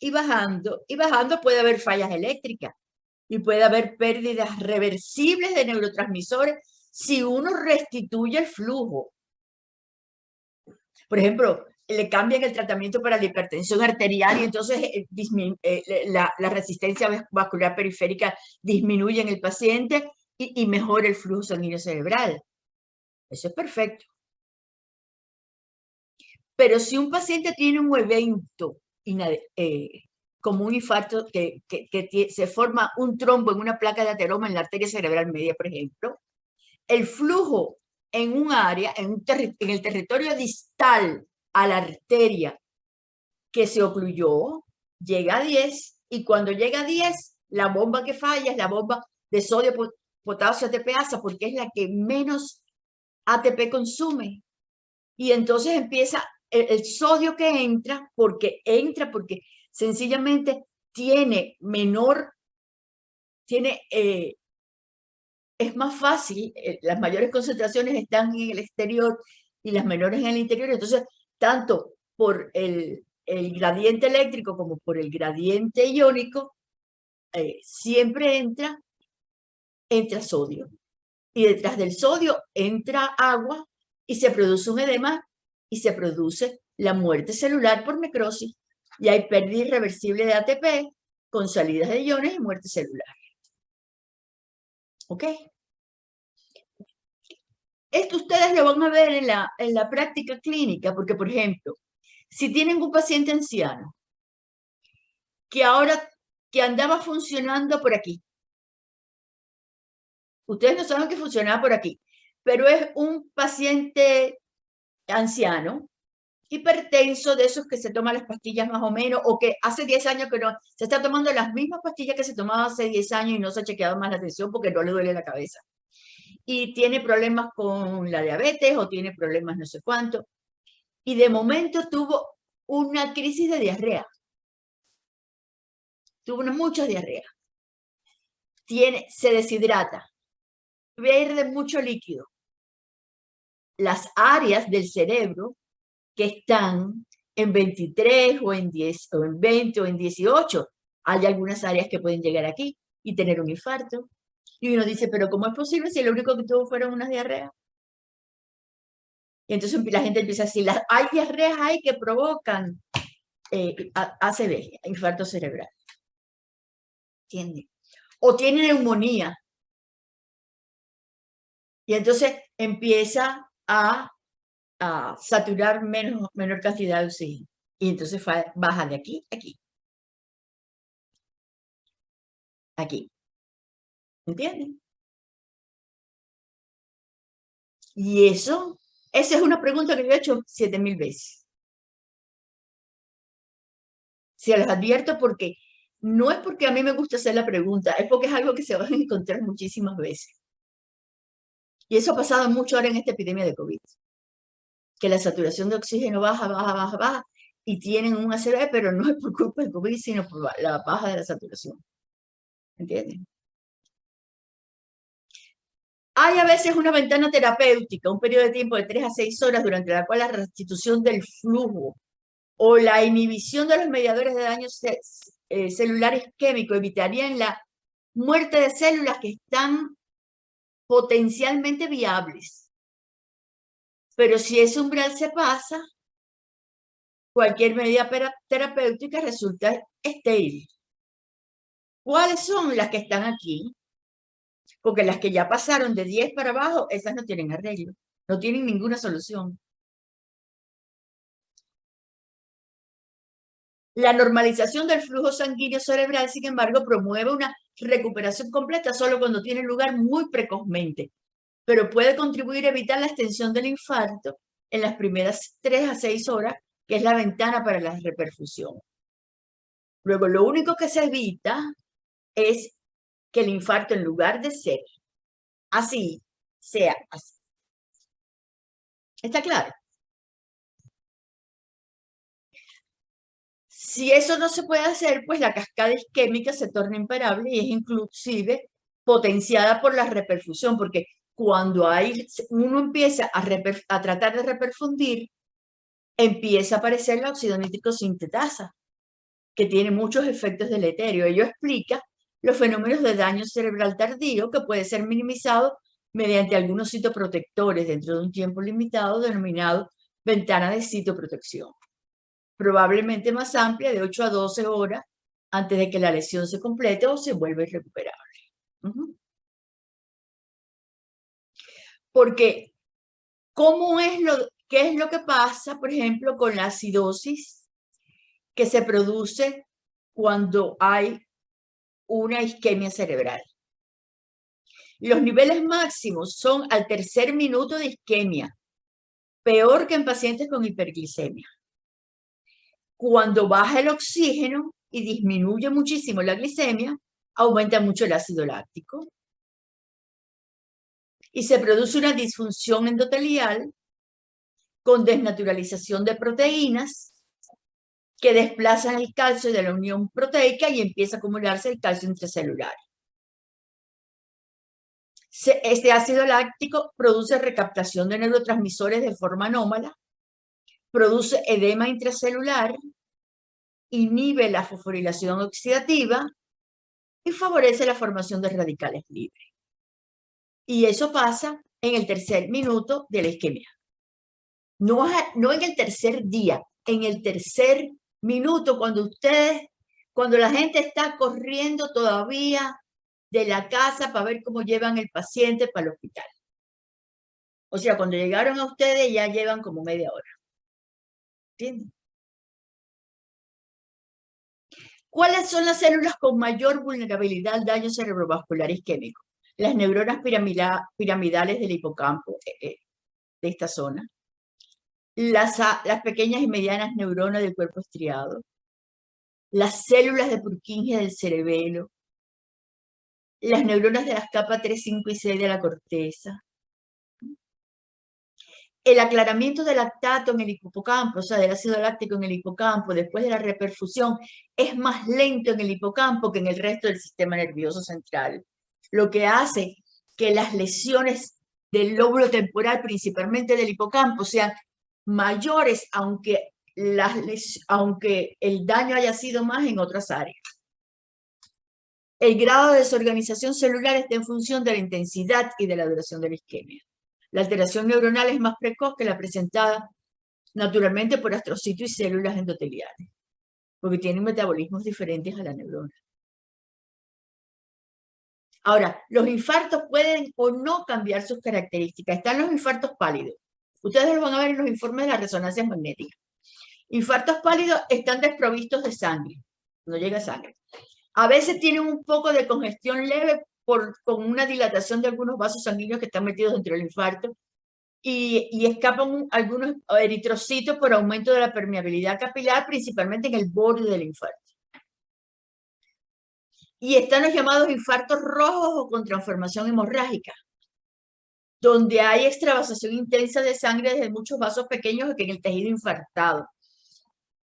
y bajando y bajando, puede haber fallas eléctricas y puede haber pérdidas reversibles de neurotransmisores si uno restituye el flujo. Por ejemplo, le cambian el tratamiento para la hipertensión arterial y entonces la resistencia vascular periférica disminuye en el paciente y mejora el flujo sanguíneo cerebral. Eso es perfecto. Pero si un paciente tiene un evento como un infarto, que se forma un trombo en una placa de ateroma en la arteria cerebral media, por ejemplo, el flujo en un área, en el territorio distal a la arteria que se ocluyó, llega a 10, y cuando llega a 10, la bomba que falla es la bomba de sodio, potasio, ATPasa, porque es la que menos ATP consume. Y entonces empieza el sodio que entra porque sencillamente tiene es más fácil, las mayores concentraciones están en el exterior y las menores en el interior, entonces tanto por el gradiente eléctrico como por el gradiente iónico, siempre entra sodio. y detrás del sodio entra agua y se produce un edema y se produce la muerte celular por necrosis. Y hay pérdida irreversible de ATP con salidas de iones y muerte celular. ¿Ok? Esto ustedes lo van a ver en la práctica clínica, porque, por ejemplo, si tienen un paciente anciano que andaba funcionando por aquí, ustedes no saben que funcionaba por aquí, pero es un paciente anciano, hipertenso, de esos que se toman las pastillas más o menos, o que hace 10 años que no, se está tomando las mismas pastillas que se tomaba hace 10 años y no se ha chequeado más la atención porque no le duele la cabeza. Y tiene problemas con la diabetes o tiene problemas no sé cuánto. Y de momento tuvo una crisis de diarrea. Tuvo mucha diarrea. Se deshidrata. Pierde mucho líquido. Las áreas del cerebro que están en 23 o en 10 o en 20 o en 18, hay algunas áreas que pueden llegar aquí y tener un infarto. Y uno dice, pero ¿cómo es posible si lo único que tuvo fueron unas diarreas? Y entonces la gente empieza a decir, hay diarreas ahí que provocan ACV, infarto cerebral. ¿Entiendes? O tiene neumonía. Y entonces empieza a saturar menor cantidad de oxígeno. Y entonces baja de aquí a aquí. Aquí. ¿Entienden? Y esa es una pregunta que yo he hecho 7000 veces. Se las advierto porque no es porque a mí me gusta hacer la pregunta, es porque es algo que se va a encontrar muchísimas veces. Y eso ha pasado mucho ahora en esta epidemia de COVID. Que la saturación de oxígeno baja, y tienen un ACV, pero no es por culpa del COVID, sino por la baja de la saturación. ¿Entienden? Hay a veces una ventana terapéutica, un periodo de tiempo de 3 a 6 horas durante la cual la restitución del flujo o la inhibición de los mediadores de daño celular isquémico evitarían la muerte de células que están potencialmente viables. Pero si ese umbral se pasa, cualquier medida terapéutica resulta estéril. ¿Cuáles son las que están aquí? Porque las que ya pasaron de 10 para abajo, esas no tienen arreglo, no tienen ninguna solución. La normalización del flujo sanguíneo cerebral, sin embargo, promueve una recuperación completa solo cuando tiene lugar muy precozmente, pero puede contribuir a evitar la extensión del infarto en las primeras 3 a 6 horas, que es la ventana para la reperfusión. Luego, lo único que se evita es que el infarto, en lugar de ser así, sea así. ¿Está claro? Si eso no se puede hacer, pues la cascada isquémica se torna imparable y es inclusive potenciada por la reperfusión, porque cuando uno empieza a tratar de reperfundir, empieza a aparecer la óxido nítrico sintetasa, que tiene muchos efectos deleterios. Ello explica los fenómenos de daño cerebral tardío que puede ser minimizado mediante algunos citoprotectores dentro de un tiempo limitado denominado ventana de citoprotección, probablemente más amplia, de 8 a 12 horas, antes de que la lesión se complete o se vuelva irrecuperable. Porque, ¿qué es lo que pasa, por ejemplo, con la acidosis que se produce cuando hay una isquemia cerebral? Los niveles máximos son al tercer minuto de isquemia, peor que en pacientes con hiperglicemia. Cuando baja el oxígeno y disminuye muchísimo la glicemia, aumenta mucho el ácido láctico. Y se produce una disfunción endotelial con desnaturalización de proteínas que desplazan el calcio de la unión proteica y empieza a acumularse el calcio intracelular. Este ácido láctico produce recaptación de neurotransmisores de forma anómala, produce edema intracelular, inhibe la fosforilación oxidativa y favorece la formación de radicales libres. Y eso pasa en el tercer minuto de la isquemia. No en el tercer día, en el tercer minuto, cuando la gente está corriendo todavía de la casa para ver cómo llevan el paciente para el hospital. O sea, cuando llegaron a ustedes ya llevan como media hora. ¿Entienden? ¿Cuáles son las células con mayor vulnerabilidad al daño cerebrovascular isquémico? Las neuronas piramidales del hipocampo, de esta zona. Las pequeñas y medianas neuronas del cuerpo estriado. Las células de Purkinje del cerebelo. Las neuronas de las capas 3, 5 y 6 de la corteza. El aclaramiento del lactato en el hipocampo, o sea, del ácido láctico en el hipocampo, después de la reperfusión, es más lento en el hipocampo que en el resto del sistema nervioso central. Lo que hace que las lesiones del lóbulo temporal, principalmente del hipocampo, sean mayores, aunque el daño haya sido más en otras áreas. El grado de desorganización celular está en función de la intensidad y de la duración de la isquemia. La alteración neuronal es más precoz que la presentada naturalmente por astrocitos y células endoteliales, porque tienen metabolismos diferentes a la neurona. Ahora, los infartos pueden o no cambiar sus características. Están los infartos pálidos. Ustedes los van a ver en los informes de las resonancias magnéticas. Infartos pálidos están desprovistos de sangre. No llega sangre. A veces tienen un poco de congestión leve con una dilatación de algunos vasos sanguíneos que están metidos dentro del infarto y escapan algunos eritrocitos por aumento de la permeabilidad capilar, principalmente en el borde del infarto. Y están los llamados infartos rojos o con transformación hemorrágica, donde hay extravasación intensa de sangre desde muchos vasos pequeños en el tejido infartado.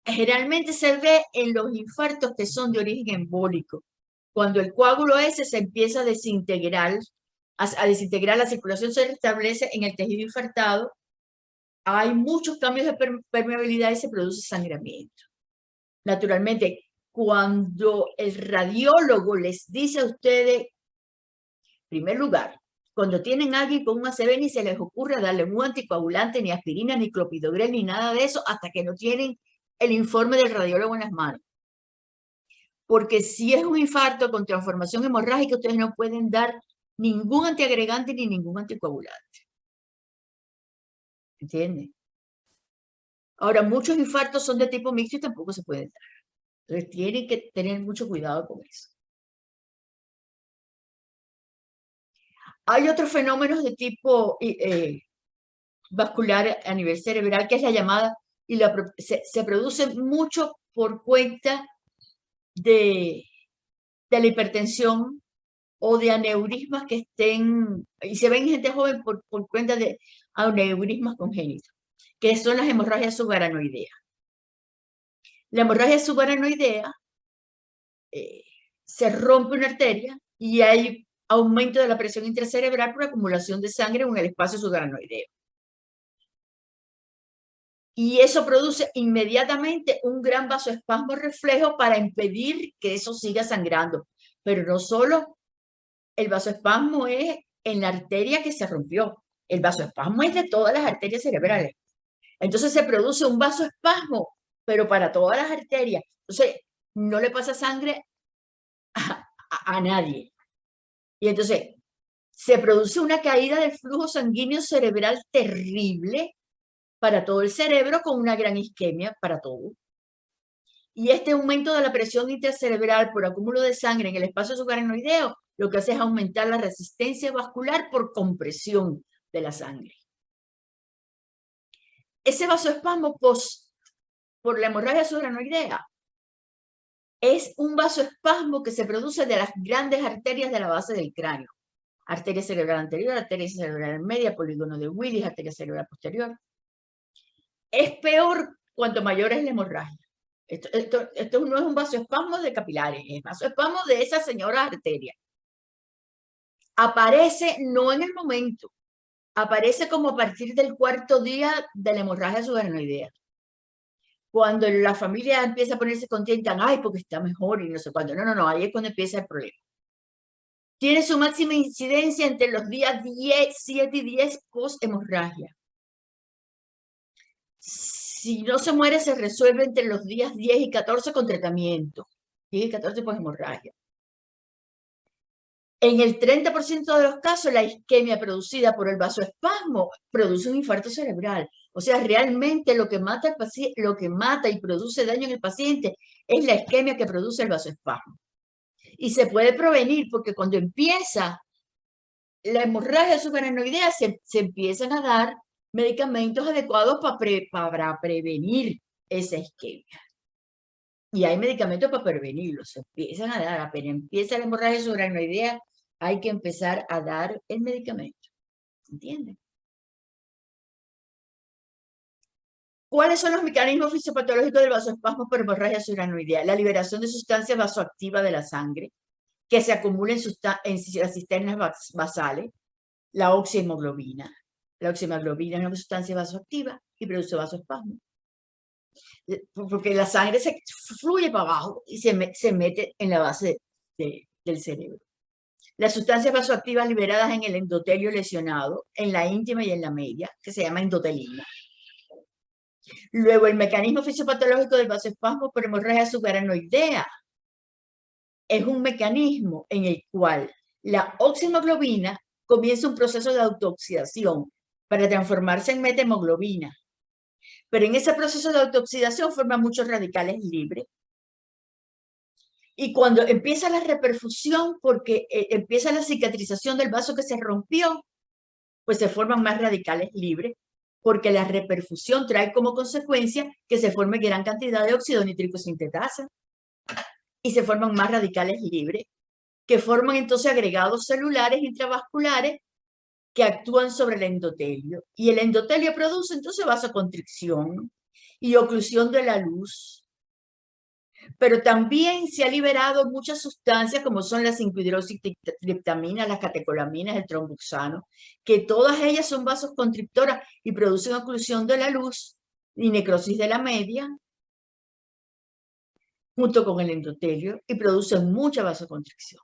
Generalmente se ve en los infartos que son de origen embólico, cuando el coágulo ese se empieza a desintegrar, la circulación se restablece en el tejido infartado, hay muchos cambios de permeabilidad y se produce sangramiento. Naturalmente, cuando el radiólogo les dice a ustedes, en primer lugar, cuando tienen a alguien con un ACV ni se les ocurre darle un anticoagulante, ni aspirina, ni clopidogrel, ni nada de eso, hasta que no tienen el informe del radiólogo en las manos. Porque si es un infarto con transformación hemorrágica, ustedes no pueden dar ningún antiagregante ni ningún anticoagulante. ¿Entienden? Ahora, muchos infartos son de tipo mixto y tampoco se pueden dar. Entonces, tienen que tener mucho cuidado con eso. Hay otros fenómenos de tipo vascular a nivel cerebral, que es la llamada, y se produce mucho por cuenta de la hipertensión o de aneurismas que estén, y se ven en gente joven por cuenta de aneurismas congénitos, que son las hemorragias subaranoideas. La hemorragia subaranoidea se rompe una arteria y hay aumento de la presión intracerebral por acumulación de sangre en el espacio subaranoideo. Y eso produce inmediatamente un gran vasoespasmo reflejo para impedir que eso siga sangrando. Pero no solo el vasoespasmo es en la arteria que se rompió, el vasoespasmo es de todas las arterias cerebrales. Entonces se produce un vasoespasmo, pero para todas las arterias. Entonces no le pasa sangre a nadie. Y entonces se produce una caída del flujo sanguíneo cerebral terrible para todo el cerebro con una gran isquemia para todo. Y este aumento de la presión intracerebral por acúmulo de sangre en el espacio subaranoideo lo que hace es aumentar la resistencia vascular por compresión de la sangre. Ese vasoespasmo por la hemorragia subaranoidea es un vasoespasmo que se produce de las grandes arterias de la base del cráneo. Arteria cerebral anterior, arteria cerebral media, polígono de Willis, arteria cerebral posterior. Es peor cuanto mayor es la hemorragia. Esto no es un vasoespasmo de capilares, es vasoespasmo de esa señora arteria. Aparece no en el momento, aparece como a partir del cuarto día de la hemorragia subaranoidea. Cuando la familia empieza a ponerse contenta, ay, porque está mejor y no sé cuándo. No, ahí es cuando empieza el problema. tiene su máxima incidencia entre los días 7 y 10 post-hemorragia. Si no se muere, se resuelve entre los días 10 y 14 con tratamiento. 10 y 14 post-hemorragia. En el 30% de los casos, la isquemia producida por el vasoespasmo produce un infarto cerebral. O sea, realmente lo que mata al paciente, lo que mata y produce daño en el paciente es la isquemia que produce el vasoespasmo. Y se puede prevenir porque cuando empieza la hemorragia subaracnoidea se empiezan a dar medicamentos adecuados para prevenir esa isquemia. Y hay medicamentos para prevenirlo, se empiezan a dar, apenas empieza la hemorragia subaracnoidea, hay que empezar a dar el medicamento. ¿Entienden? ¿Cuáles son los mecanismos fisiopatológicos del vasoespasmo por hemorragia subaracnoidea? La liberación de sustancias vasoactivas de la sangre que se acumulan en las cisternas basales, la oxihemoglobina. La oxihemoglobina es una sustancia vasoactiva y produce vasoespasmo. Porque la sangre se fluye para abajo y se mete en la base del cerebro. Las sustancias vasoactivas liberadas en el endotelio lesionado, en la íntima y en la media, que se llama endotelina. Luego, el mecanismo fisiopatológico del vasoespasmo por hemorragia subaracnoidea es un mecanismo en el cual la oxihemoglobina comienza un proceso de autooxidación para transformarse en metahemoglobina. Pero en ese proceso de autooxidación forman muchos radicales libres. Y cuando empieza la reperfusión, porque empieza la cicatrización del vaso que se rompió, pues se forman más radicales libres, porque la reperfusión trae como consecuencia que se forme gran cantidad de óxido nítrico sintetasa y se forman más radicales libres, que forman entonces agregados celulares intravasculares que actúan sobre el endotelio. Y el endotelio produce entonces vasoconstricción y oclusión de la luz. Pero también se ha liberado muchas sustancias como son las 5-hidroxitriptaminas, las catecolaminas, el trombuxano, que todas ellas son vasoconstrictoras y producen oclusión de la luz y necrosis de la media junto con el endotelio y producen mucha vasoconstricción.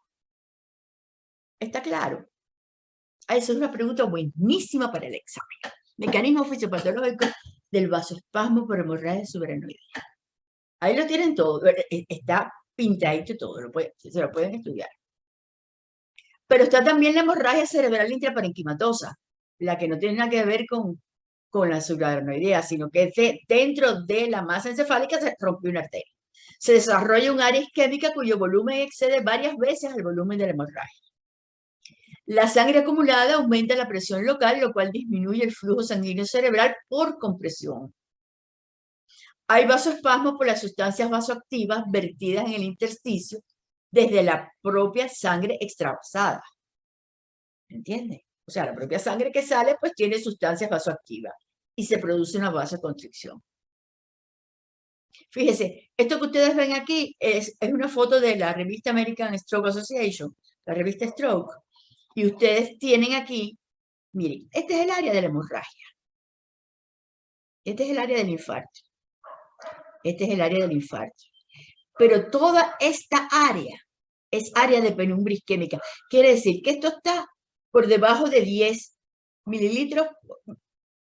¿Está claro? Esa es una pregunta buenísima para el examen. Mecanismo fisiopatológico del vasoespasmo por hemorragia subaracnoidea. Ahí lo tienen todo, está pintadito todo, se lo pueden estudiar. Pero está también la hemorragia cerebral intraparenquimatosa, la que no tiene nada que ver con la subaracnoidea, sino que dentro de la masa encefálica se rompe una arteria. Se desarrolla un área isquémica cuyo volumen excede varias veces al volumen de la hemorragia. La sangre acumulada aumenta la presión local, lo cual disminuye el flujo sanguíneo cerebral por compresión. Hay vasoespasmo por las sustancias vasoactivas vertidas en el intersticio desde la propia sangre extravasada. ¿Entiendes? O sea, la propia sangre que sale pues tiene sustancias vasoactivas y se produce una vasoconstricción. Fíjense, esto que ustedes ven aquí es una foto de la revista American Stroke Association, la revista Stroke, y ustedes tienen aquí, miren, este es el área de la hemorragia, este es el área del infarto, este es el área del infarto, pero toda esta área es área de penumbra isquémica, quiere decir que esto está por debajo de 10 mililitros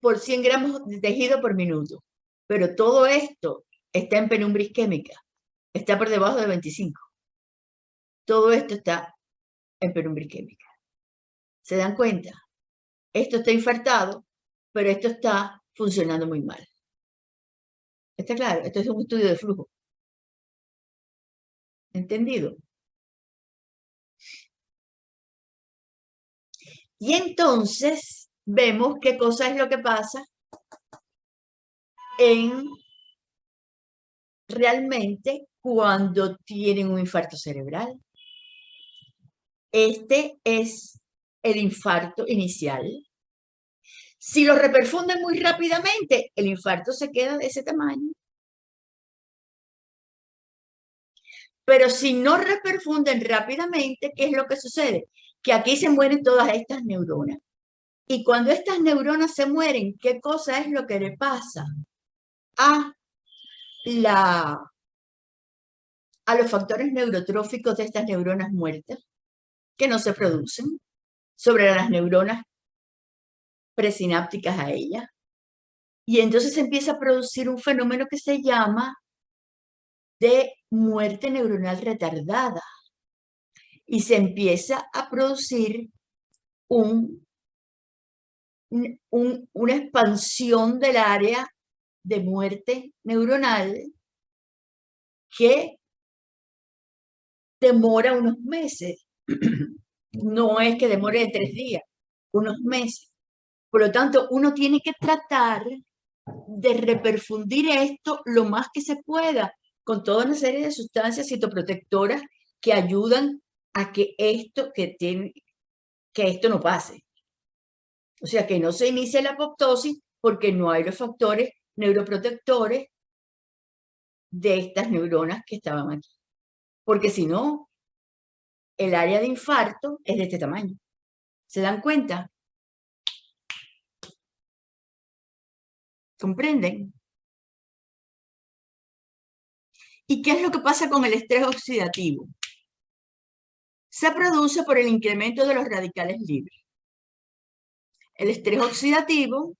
por 100 gramos de tejido por minuto, pero todo esto está en penumbra isquémica, está por debajo de 25. Todo esto está en penumbra isquémica. ¿Se dan cuenta? Esto está infartado, pero esto está funcionando muy mal. ¿Está claro? Esto es un estudio de flujo. ¿Entendido? Y entonces vemos qué cosa es lo que pasa realmente cuando tienen un infarto cerebral. Este es el infarto inicial. Si lo reperfunden muy rápidamente, el infarto se queda de ese tamaño. Pero si no reperfunden rápidamente, ¿qué es lo que sucede? Que aquí se mueren todas estas neuronas. Y cuando estas neuronas se mueren, ¿qué cosa es lo que le pasa a los factores neurotróficos de estas neuronas muertas? que no se producen sobre las neuronas presinápticas a ella. Y entonces se empieza a producir un fenómeno que se llama de muerte neuronal retardada. Y se empieza a producir una expansión del área de muerte neuronal que demora unos meses. No es que demore 3 días, unos meses. Por lo tanto, uno tiene que tratar de reperfundir esto lo más que se pueda, con toda una serie de sustancias citoprotectoras que ayudan a que esto no pase. O sea, que no se inicie la apoptosis porque no hay los factores neuroprotectores de estas neuronas que estaban aquí. Porque si no, el área de infarto es de este tamaño. ¿Se dan cuenta? ¿Comprenden? ¿Y qué es lo que pasa con el estrés oxidativo? Se produce por el incremento de los radicales libres. El estrés oxidativo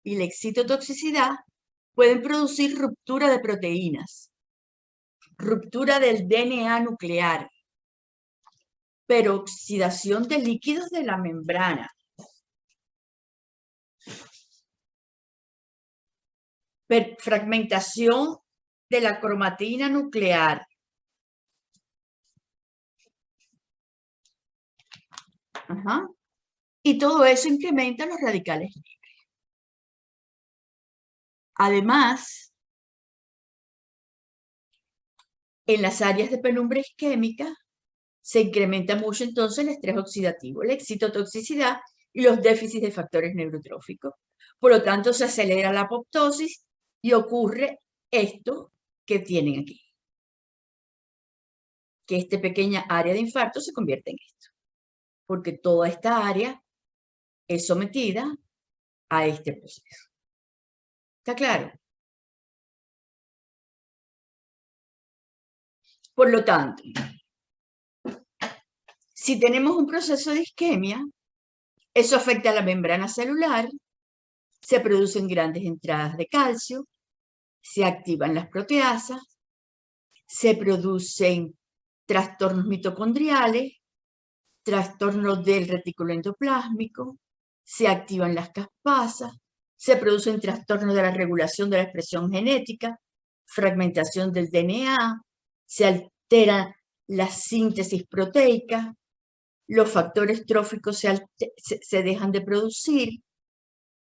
y la excitotoxicidad pueden producir ruptura de proteínas, ruptura del DNA nuclear, peroxidación de líquidos de la membrana, fragmentación de la cromatina nuclear, y todo eso incrementa los radicales libres. Además, en las áreas de penumbra isquémica se incrementa mucho entonces el estrés oxidativo, la excitotoxicidad y los déficits de factores neurotróficos. Por lo tanto, se acelera la apoptosis y ocurre esto que tienen aquí. Que esta pequeña área de infarto se convierte en esto. Porque toda esta área es sometida a este proceso. ¿Está claro? Por lo tanto, si tenemos un proceso de isquemia, eso afecta a la membrana celular, se producen grandes entradas de calcio, se activan las proteasas, se producen trastornos mitocondriales, trastornos del retículo endoplásmico, se activan las caspasas, se producen trastornos de la regulación de la expresión genética, fragmentación del DNA, se altera la síntesis proteica, los factores tróficos se dejan de producir,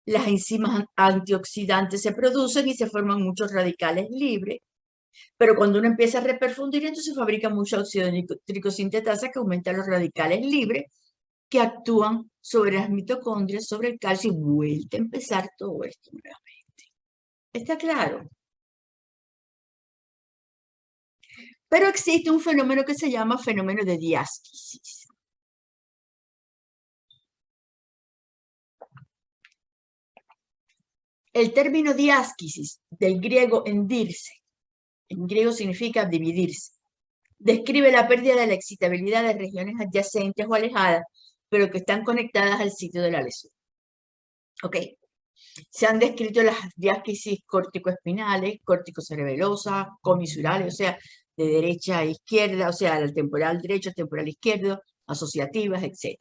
las enzimas antioxidantes se producen y se forman muchos radicales libres. Pero cuando uno empieza a reperfundir, entonces fabrica mucha óxido nítrico sintetasa que aumenta los radicales libres que actúan sobre las mitocondrias, sobre el calcio y vuelve a empezar todo esto nuevamente. ¿Está claro? Pero existe un fenómeno que se llama fenómeno de diástasis. El término diástasis, del griego hendirse, en griego significa dividirse, describe la pérdida de la excitabilidad de regiones adyacentes o alejadas, pero que están conectadas al sitio de la lesión. Ok. Se han descrito las diástasis córtico-espinales, córtico-cerebelosas, comisurales, o sea, de derecha a izquierda, o sea, el temporal derecho, el temporal izquierdo, asociativas, etc.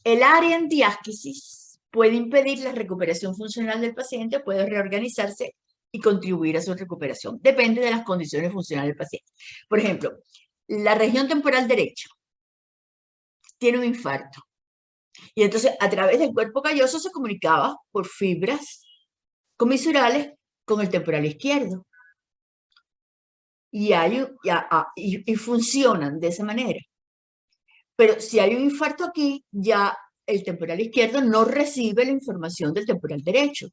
El área en diástasis puede impedir la recuperación funcional del paciente, puede reorganizarse y contribuir a su recuperación. Depende de las condiciones funcionales del paciente. Por ejemplo, la región temporal derecha tiene un infarto. Y entonces, a través del cuerpo calloso se comunicaba por fibras comisurales con el temporal izquierdo. Y funcionan de esa manera. Pero si hay un infarto aquí, ya el temporal izquierdo no recibe la información del temporal derecho.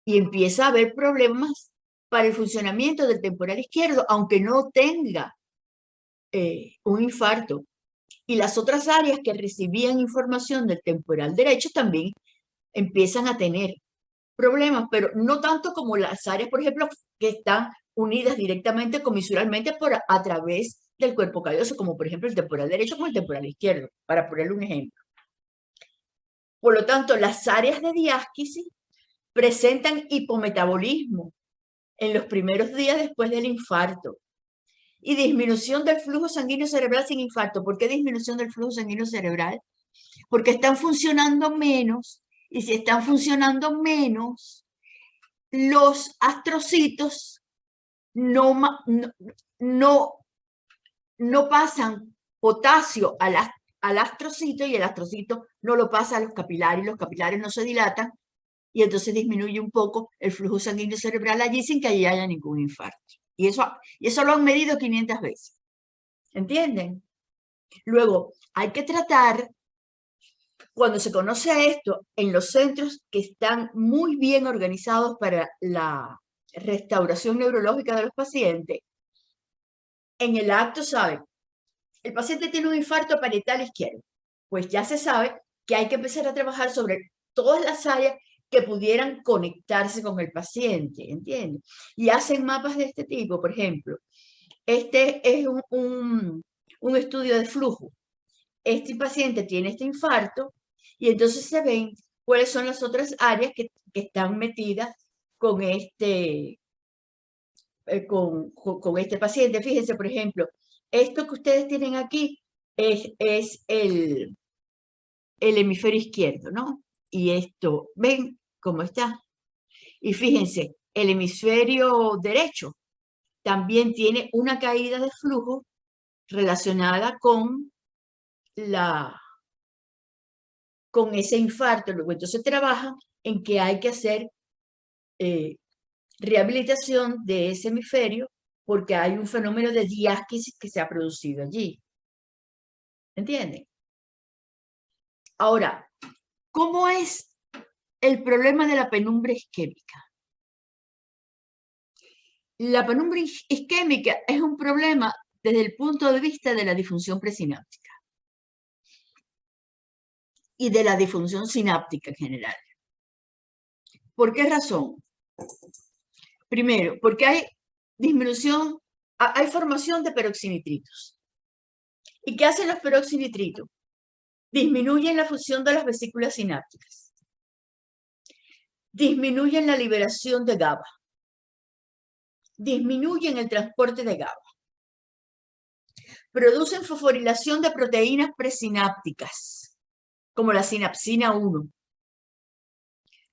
Y empieza a haber problemas para el funcionamiento del temporal izquierdo, aunque no tenga un infarto. Y las otras áreas que recibían información del temporal derecho también empiezan a tener problemas, pero no tanto como las áreas, por ejemplo, que están unidas directamente comisuralmente a través del cuerpo calloso, como por ejemplo el temporal derecho como el temporal izquierdo, para ponerle un ejemplo. Por lo tanto, las áreas de diástasis presentan hipometabolismo en los primeros días después del infarto y disminución del flujo sanguíneo cerebral sin infarto. ¿Por qué disminución del flujo sanguíneo cerebral? Porque están funcionando menos, y si están funcionando menos, los astrocitos no pasan potasio al astrocito, y el astrocito no lo pasa a los capilares no se dilatan, y entonces disminuye un poco el flujo sanguíneo cerebral allí sin que allí haya ningún infarto. Y eso lo han medido 500 veces. ¿Entienden? Luego, hay que tratar, cuando se conoce esto, en los centros que están muy bien organizados para la restauración neurológica de los pacientes, en el acto saben, el paciente tiene un infarto parietal izquierdo, pues ya se sabe que hay que empezar a trabajar sobre todas las áreas que pudieran conectarse con el paciente, ¿entiendes? Y hacen mapas de este tipo, por ejemplo. Este es un estudio de flujo. Este paciente tiene este infarto y entonces se ven cuáles son las otras áreas que están metidas con este paciente. Fíjense, por ejemplo, esto que ustedes tienen aquí es el hemisferio izquierdo, ¿no? Y esto, ¿ven cómo está? Y fíjense, el hemisferio derecho también tiene una caída de flujo relacionada con ese infarto. Luego entonces trabaja en que hay que hacer rehabilitación de ese hemisferio porque hay un fenómeno de diástasis que se ha producido allí. ¿Entienden? Ahora, ¿cómo es el problema de la penumbra isquémica? La penumbra isquémica es un problema desde el punto de vista de la disfunción presináptica y de la disfunción sináptica en general. ¿Por qué razón? Primero, porque hay disminución, hay formación de peroxinitritos. ¿Y qué hacen los peroxinitritos? Disminuyen la función de las vesículas sinápticas. Disminuyen la liberación de GABA. Disminuyen el transporte de GABA. Producen fosforilación de proteínas presinápticas, como la sinapsina 1.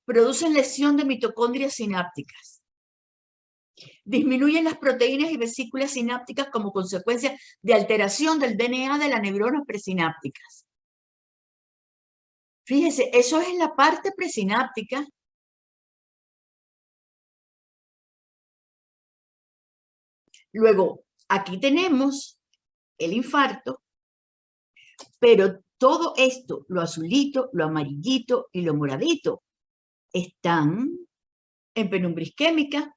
Producen lesión de mitocondrias sinápticas. Disminuyen las proteínas y vesículas sinápticas como consecuencia de alteración del DNA de las neuronas presinápticas. Fíjese, eso es en la parte presináptica. Luego, aquí tenemos el infarto, pero todo esto, lo azulito, lo amarillito y lo moradito, están en penumbra isquémica.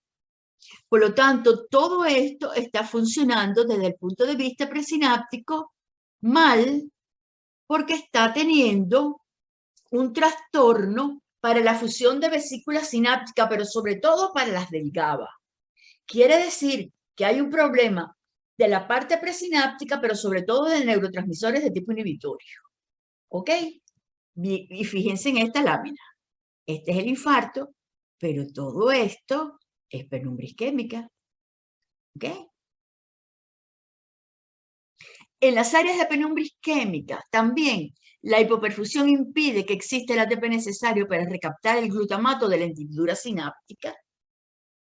Por lo tanto, todo esto está funcionando desde el punto de vista presináptico mal, porque está teniendo un trastorno para la fusión de vesículas sinápticas, pero sobre todo para las del GABA. Quiere decir que hay un problema de la parte presináptica, pero sobre todo de neurotransmisores de tipo inhibitorio. ¿Ok? Y fíjense en esta lámina. Este es el infarto, pero todo esto es penumbra isquémica. ¿Ok? En las áreas de penumbra isquémica también la hipoperfusión impide que exista el ATP necesario para recaptar el glutamato de la hendidura sináptica,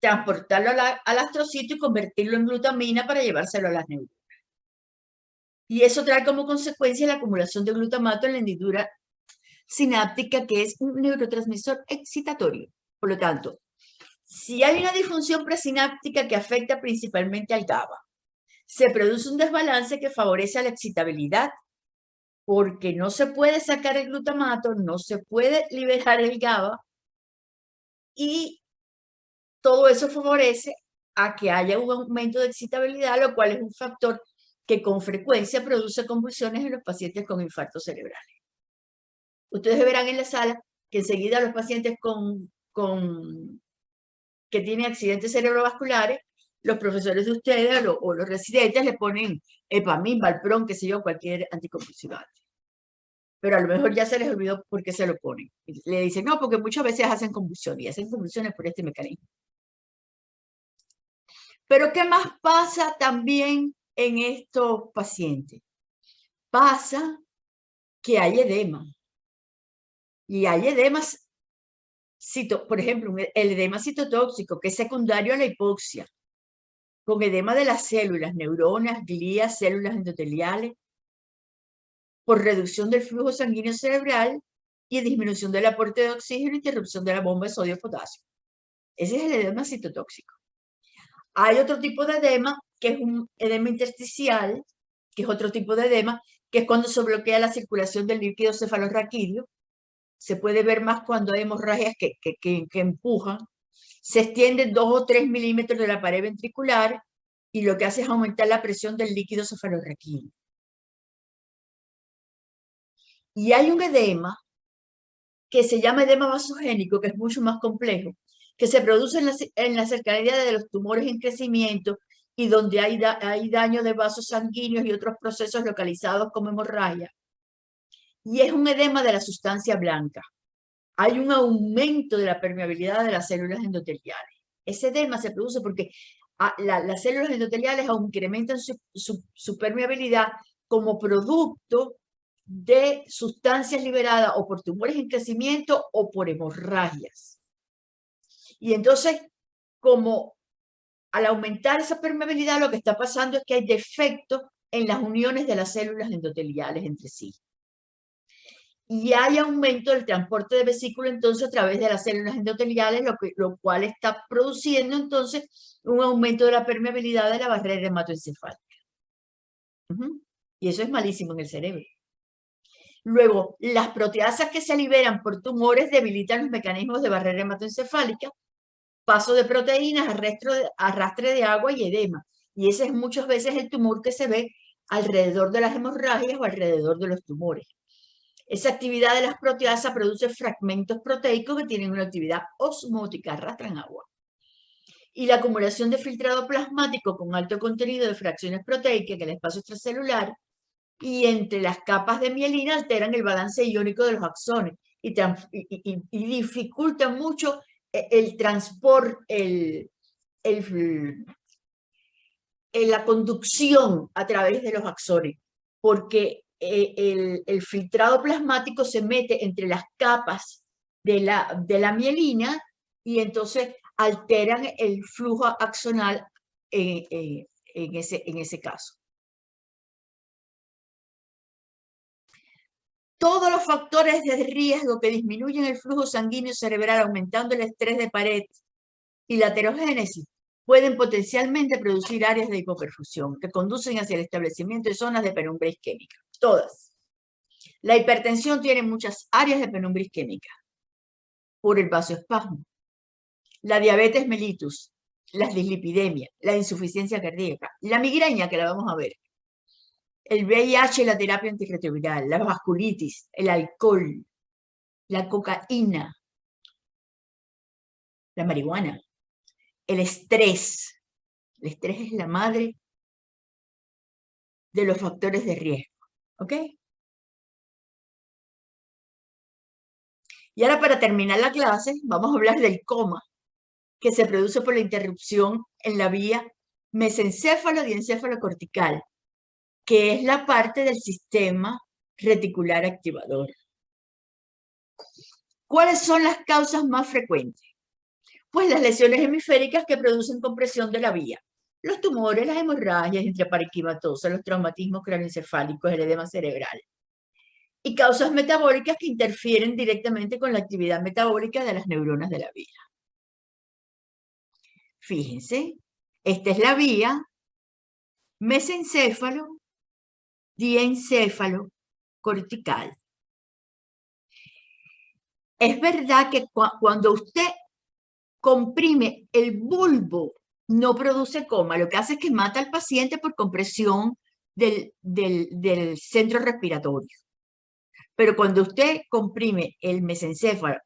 transportarlo al astrocito y convertirlo en glutamina para llevárselo a las neuronas. Y eso trae como consecuencia la acumulación de glutamato en la hendidura sináptica, que es un neurotransmisor excitatorio. Por lo tanto, si hay una disfunción presináptica que afecta principalmente al GABA, se produce un desbalance que favorece a la excitabilidad, porque no se puede sacar el glutamato, no se puede liberar el GABA, y todo eso favorece a que haya un aumento de excitabilidad, lo cual es un factor que con frecuencia produce convulsiones en los pacientes con infartos cerebrales. Ustedes verán en la sala que enseguida los pacientes que tienen accidentes cerebrovasculares los profesores de ustedes o los residentes le ponen Epamin, Valpron, qué sé yo, cualquier anticonvulsivante. Pero a lo mejor ya se les olvidó por qué se lo ponen. Y le dicen, no, porque muchas veces hacen convulsión y hacen convulsiones por este mecanismo. Pero ¿qué más pasa también en estos pacientes? Pasa que hay edema. Y hay edemas, por ejemplo, el edema citotóxico, que es secundario a la hipoxia, con edema de las células, neuronas, glías, células endoteliales, por reducción del flujo sanguíneo cerebral y disminución del aporte de oxígeno e interrupción de la bomba de sodio-potasio. Ese es el edema citotóxico. Hay otro tipo de edema, que es un edema intersticial, que es otro tipo de edema, que es cuando se bloquea la circulación del líquido cefalorraquídeo. Se puede ver más cuando hay hemorragias que empujan. Se extienden 2 o 3 milímetros de la pared ventricular y lo que hace es aumentar la presión del líquido cefalorraquídeo. Y hay un edema que se llama edema vasogénico, que es mucho más complejo, que se produce en la cercanía de los tumores en crecimiento y donde hay daño de vasos sanguíneos y otros procesos localizados como hemorragia. Y es un edema de la sustancia blanca. Hay un aumento de la permeabilidad de las células endoteliales. Ese edema se produce porque las células endoteliales incrementan su permeabilidad como producto de sustancias liberadas o por tumores en crecimiento o por hemorragias. Y entonces, como al aumentar esa permeabilidad, lo que está pasando es que hay defectos en las uniones de las células endoteliales entre sí. Y hay aumento del transporte de vesícula entonces a través de las células endoteliales, lo cual está produciendo entonces un aumento de la permeabilidad de la barrera hematoencefálica. Y eso es malísimo en el cerebro. Luego, las proteasas que se liberan por tumores debilitan los mecanismos de barrera hematoencefálica, paso de proteínas, arrastre de agua y edema. Y ese es muchas veces el tumor que se ve alrededor de las hemorragias o alrededor de los tumores. Esa actividad de las proteasas produce fragmentos proteicos que tienen una actividad osmótica, arrastran agua. Y la acumulación de filtrado plasmático con alto contenido de fracciones proteicas en el espacio extracelular y entre las capas de mielina alteran el balance iónico de los axones y dificultan mucho el transporte, la conducción a través de los axones, porque el filtrado plasmático se mete entre las capas de la mielina y entonces alteran el flujo axonal en ese caso. Todos los factores de riesgo que disminuyen el flujo sanguíneo cerebral aumentando el estrés de pared y la aterogénesis pueden potencialmente producir áreas de hipoperfusión que conducen hacia el establecimiento de zonas de penumbra isquémica. Todas. La hipertensión tiene muchas áreas de penumbra isquémica por el vasoespasmo. La diabetes mellitus, las dislipidemias, la insuficiencia cardíaca, la migraña, que la vamos a ver, el VIH y la terapia antirretroviral, la vasculitis, el alcohol, la cocaína, la marihuana, el estrés. El estrés es la madre de los factores de riesgo, ¿ok? Y ahora, para terminar la clase, vamos a hablar del coma, que se produce por la interrupción en la vía mesencéfalo-diencéfalo cortical, que es la parte del sistema reticular activador. ¿Cuáles son las causas más frecuentes? Pues las lesiones hemisféricas que producen compresión de la vía, los tumores, las hemorragias intraparenquimatosas, los traumatismos craneoencefálicos, el edema cerebral. Y causas metabólicas que interfieren directamente con la actividad metabólica de las neuronas de la vía. Fíjense, esta es la vía mesencéfalo, diencéfalo, cortical. Es verdad que cuando usted comprime el bulbo, no produce coma. Lo que hace es que mata al paciente por compresión del centro respiratorio. Pero cuando usted comprime el mesencéfalo,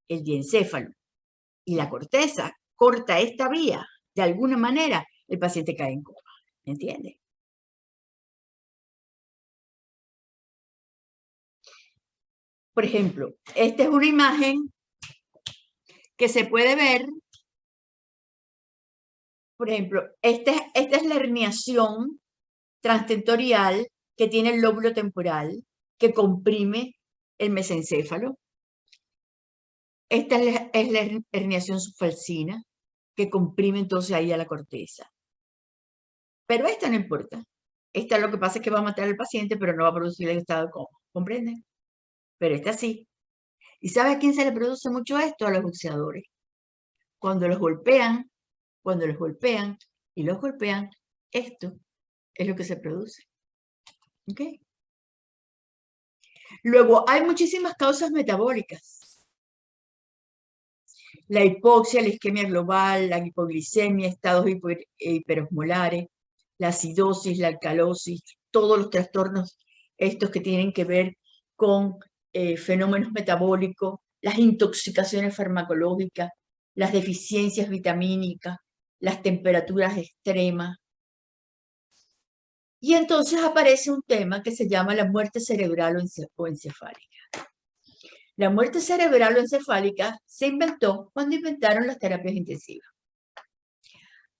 el diencéfalo y la corteza, corta esta vía, de alguna manera, el paciente cae en coma. ¿Me entiende? Por ejemplo, esta es una imagen que se puede ver. Por ejemplo, esta es la herniación transtentorial que tiene el lóbulo temporal, que comprime el mesencéfalo. Esta es la herniación subfalcina, que comprime entonces ahí a la corteza. Pero esta no importa. Esta lo que pasa es que va a matar al paciente, pero no va a producir el estado de coma. ¿Comprenden? Pero esta sí. ¿Y sabe a quién se le produce mucho esto? A los boxeadores. Cuando los golpean y los golpean, esto es lo que se produce. ¿Ok? Luego, hay muchísimas causas metabólicas. La hipoxia, la isquemia global, la hipoglicemia, estados hiperosmolares, la acidosis, la alcalosis, todos los trastornos estos que tienen que ver con fenómenos metabólicos, las intoxicaciones farmacológicas, las deficiencias vitamínicas, las temperaturas extremas. Y entonces aparece un tema que se llama la muerte cerebral o encefálica. La muerte cerebral o encefálica se inventó cuando inventaron las terapias intensivas.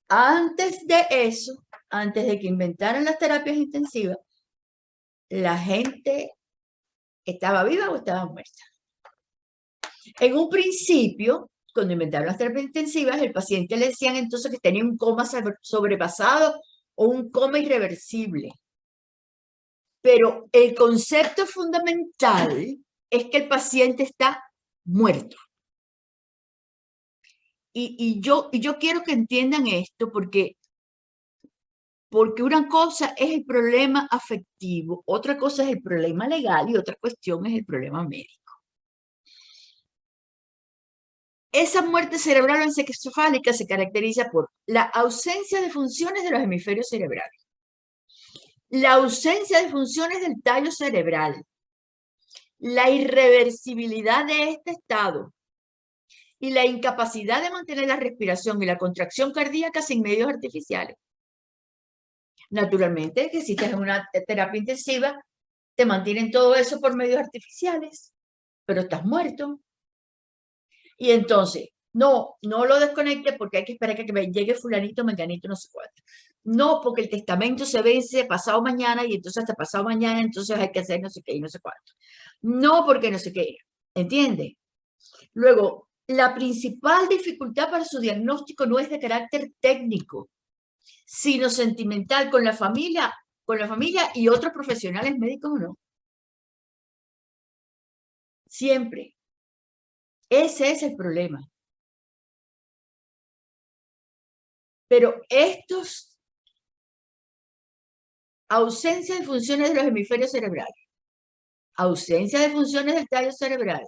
Antes de eso, antes de que inventaran las terapias intensivas, la gente estaba viva o estaba muerta. En un principio, cuando inventaron las terapias intensivas, el paciente le decían entonces que tenía un coma sobrepasado o un coma irreversible. Pero el concepto fundamental es que el paciente está muerto. Y yo quiero que entiendan esto porque una cosa es el problema afectivo, otra cosa es el problema legal y otra cuestión es el problema médico. Esa muerte cerebral o encefálica se caracteriza por la ausencia de funciones de los hemisferios cerebrales, la ausencia de funciones del tallo cerebral, la irreversibilidad de este estado y la incapacidad de mantener la respiración y la contracción cardíaca sin medios artificiales. Naturalmente, que si estás en una terapia intensiva, te mantienen todo eso por medios artificiales, pero estás muerto. Y entonces, no lo desconecte porque hay que esperar que me llegue fulanito, menganito, no sé cuánto. No, porque el testamento se vence pasado mañana y entonces hasta pasado mañana, entonces hay que hacer no sé qué y no sé cuánto. No, porque no sé qué. ¿Entiende? Luego, la principal dificultad para su diagnóstico no es de carácter técnico, sino sentimental con la familia y otros profesionales médicos o no. Siempre. Ese es el problema. Pero estos ausencia de funciones de los hemisferios cerebrales, ausencia de funciones del tallo cerebral,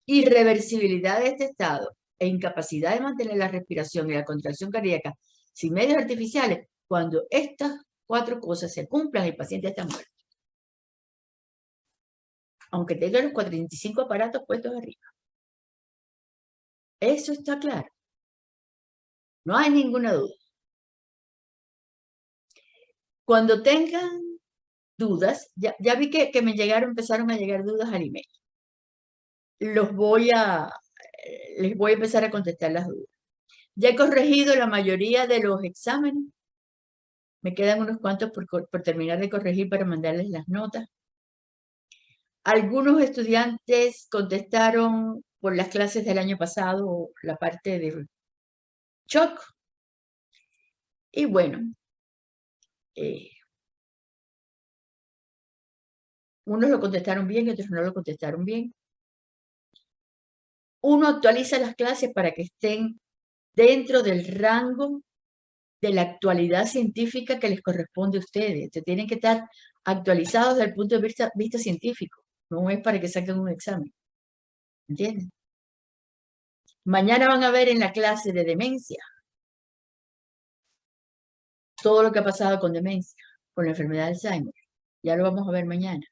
irreversibilidad de este estado e incapacidad de mantener la respiración y la contracción cardíaca sin medios artificiales, cuando estas 4 cosas se cumplan, el paciente está muerto. Aunque tenga los 45 aparatos puestos arriba. Eso está claro. No hay ninguna duda. Cuando tengan dudas, ya vi que empezaron a llegar dudas al email. Les voy a empezar a contestar las dudas. Ya he corregido la mayoría de los exámenes. Me quedan unos cuantos por terminar de corregir para mandarles las notas. Algunos estudiantes contestaron por las clases del año pasado la parte de shock. Y bueno, unos lo contestaron bien y otros no lo contestaron bien. Uno actualiza las clases para que estén dentro del rango de la actualidad científica que les corresponde a ustedes. Tienen que estar actualizados desde el punto de vista científico. No es para que saquen un examen. ¿Entienden? Mañana van a ver en la clase de demencia todo lo que ha pasado con demencia, con la enfermedad de Alzheimer. Ya lo vamos a ver mañana.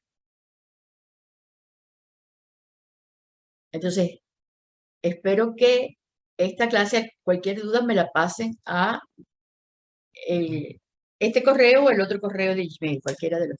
Entonces, espero que esta clase, cualquier duda me la pasen a este correo o el otro correo de Gmail, cualquiera de los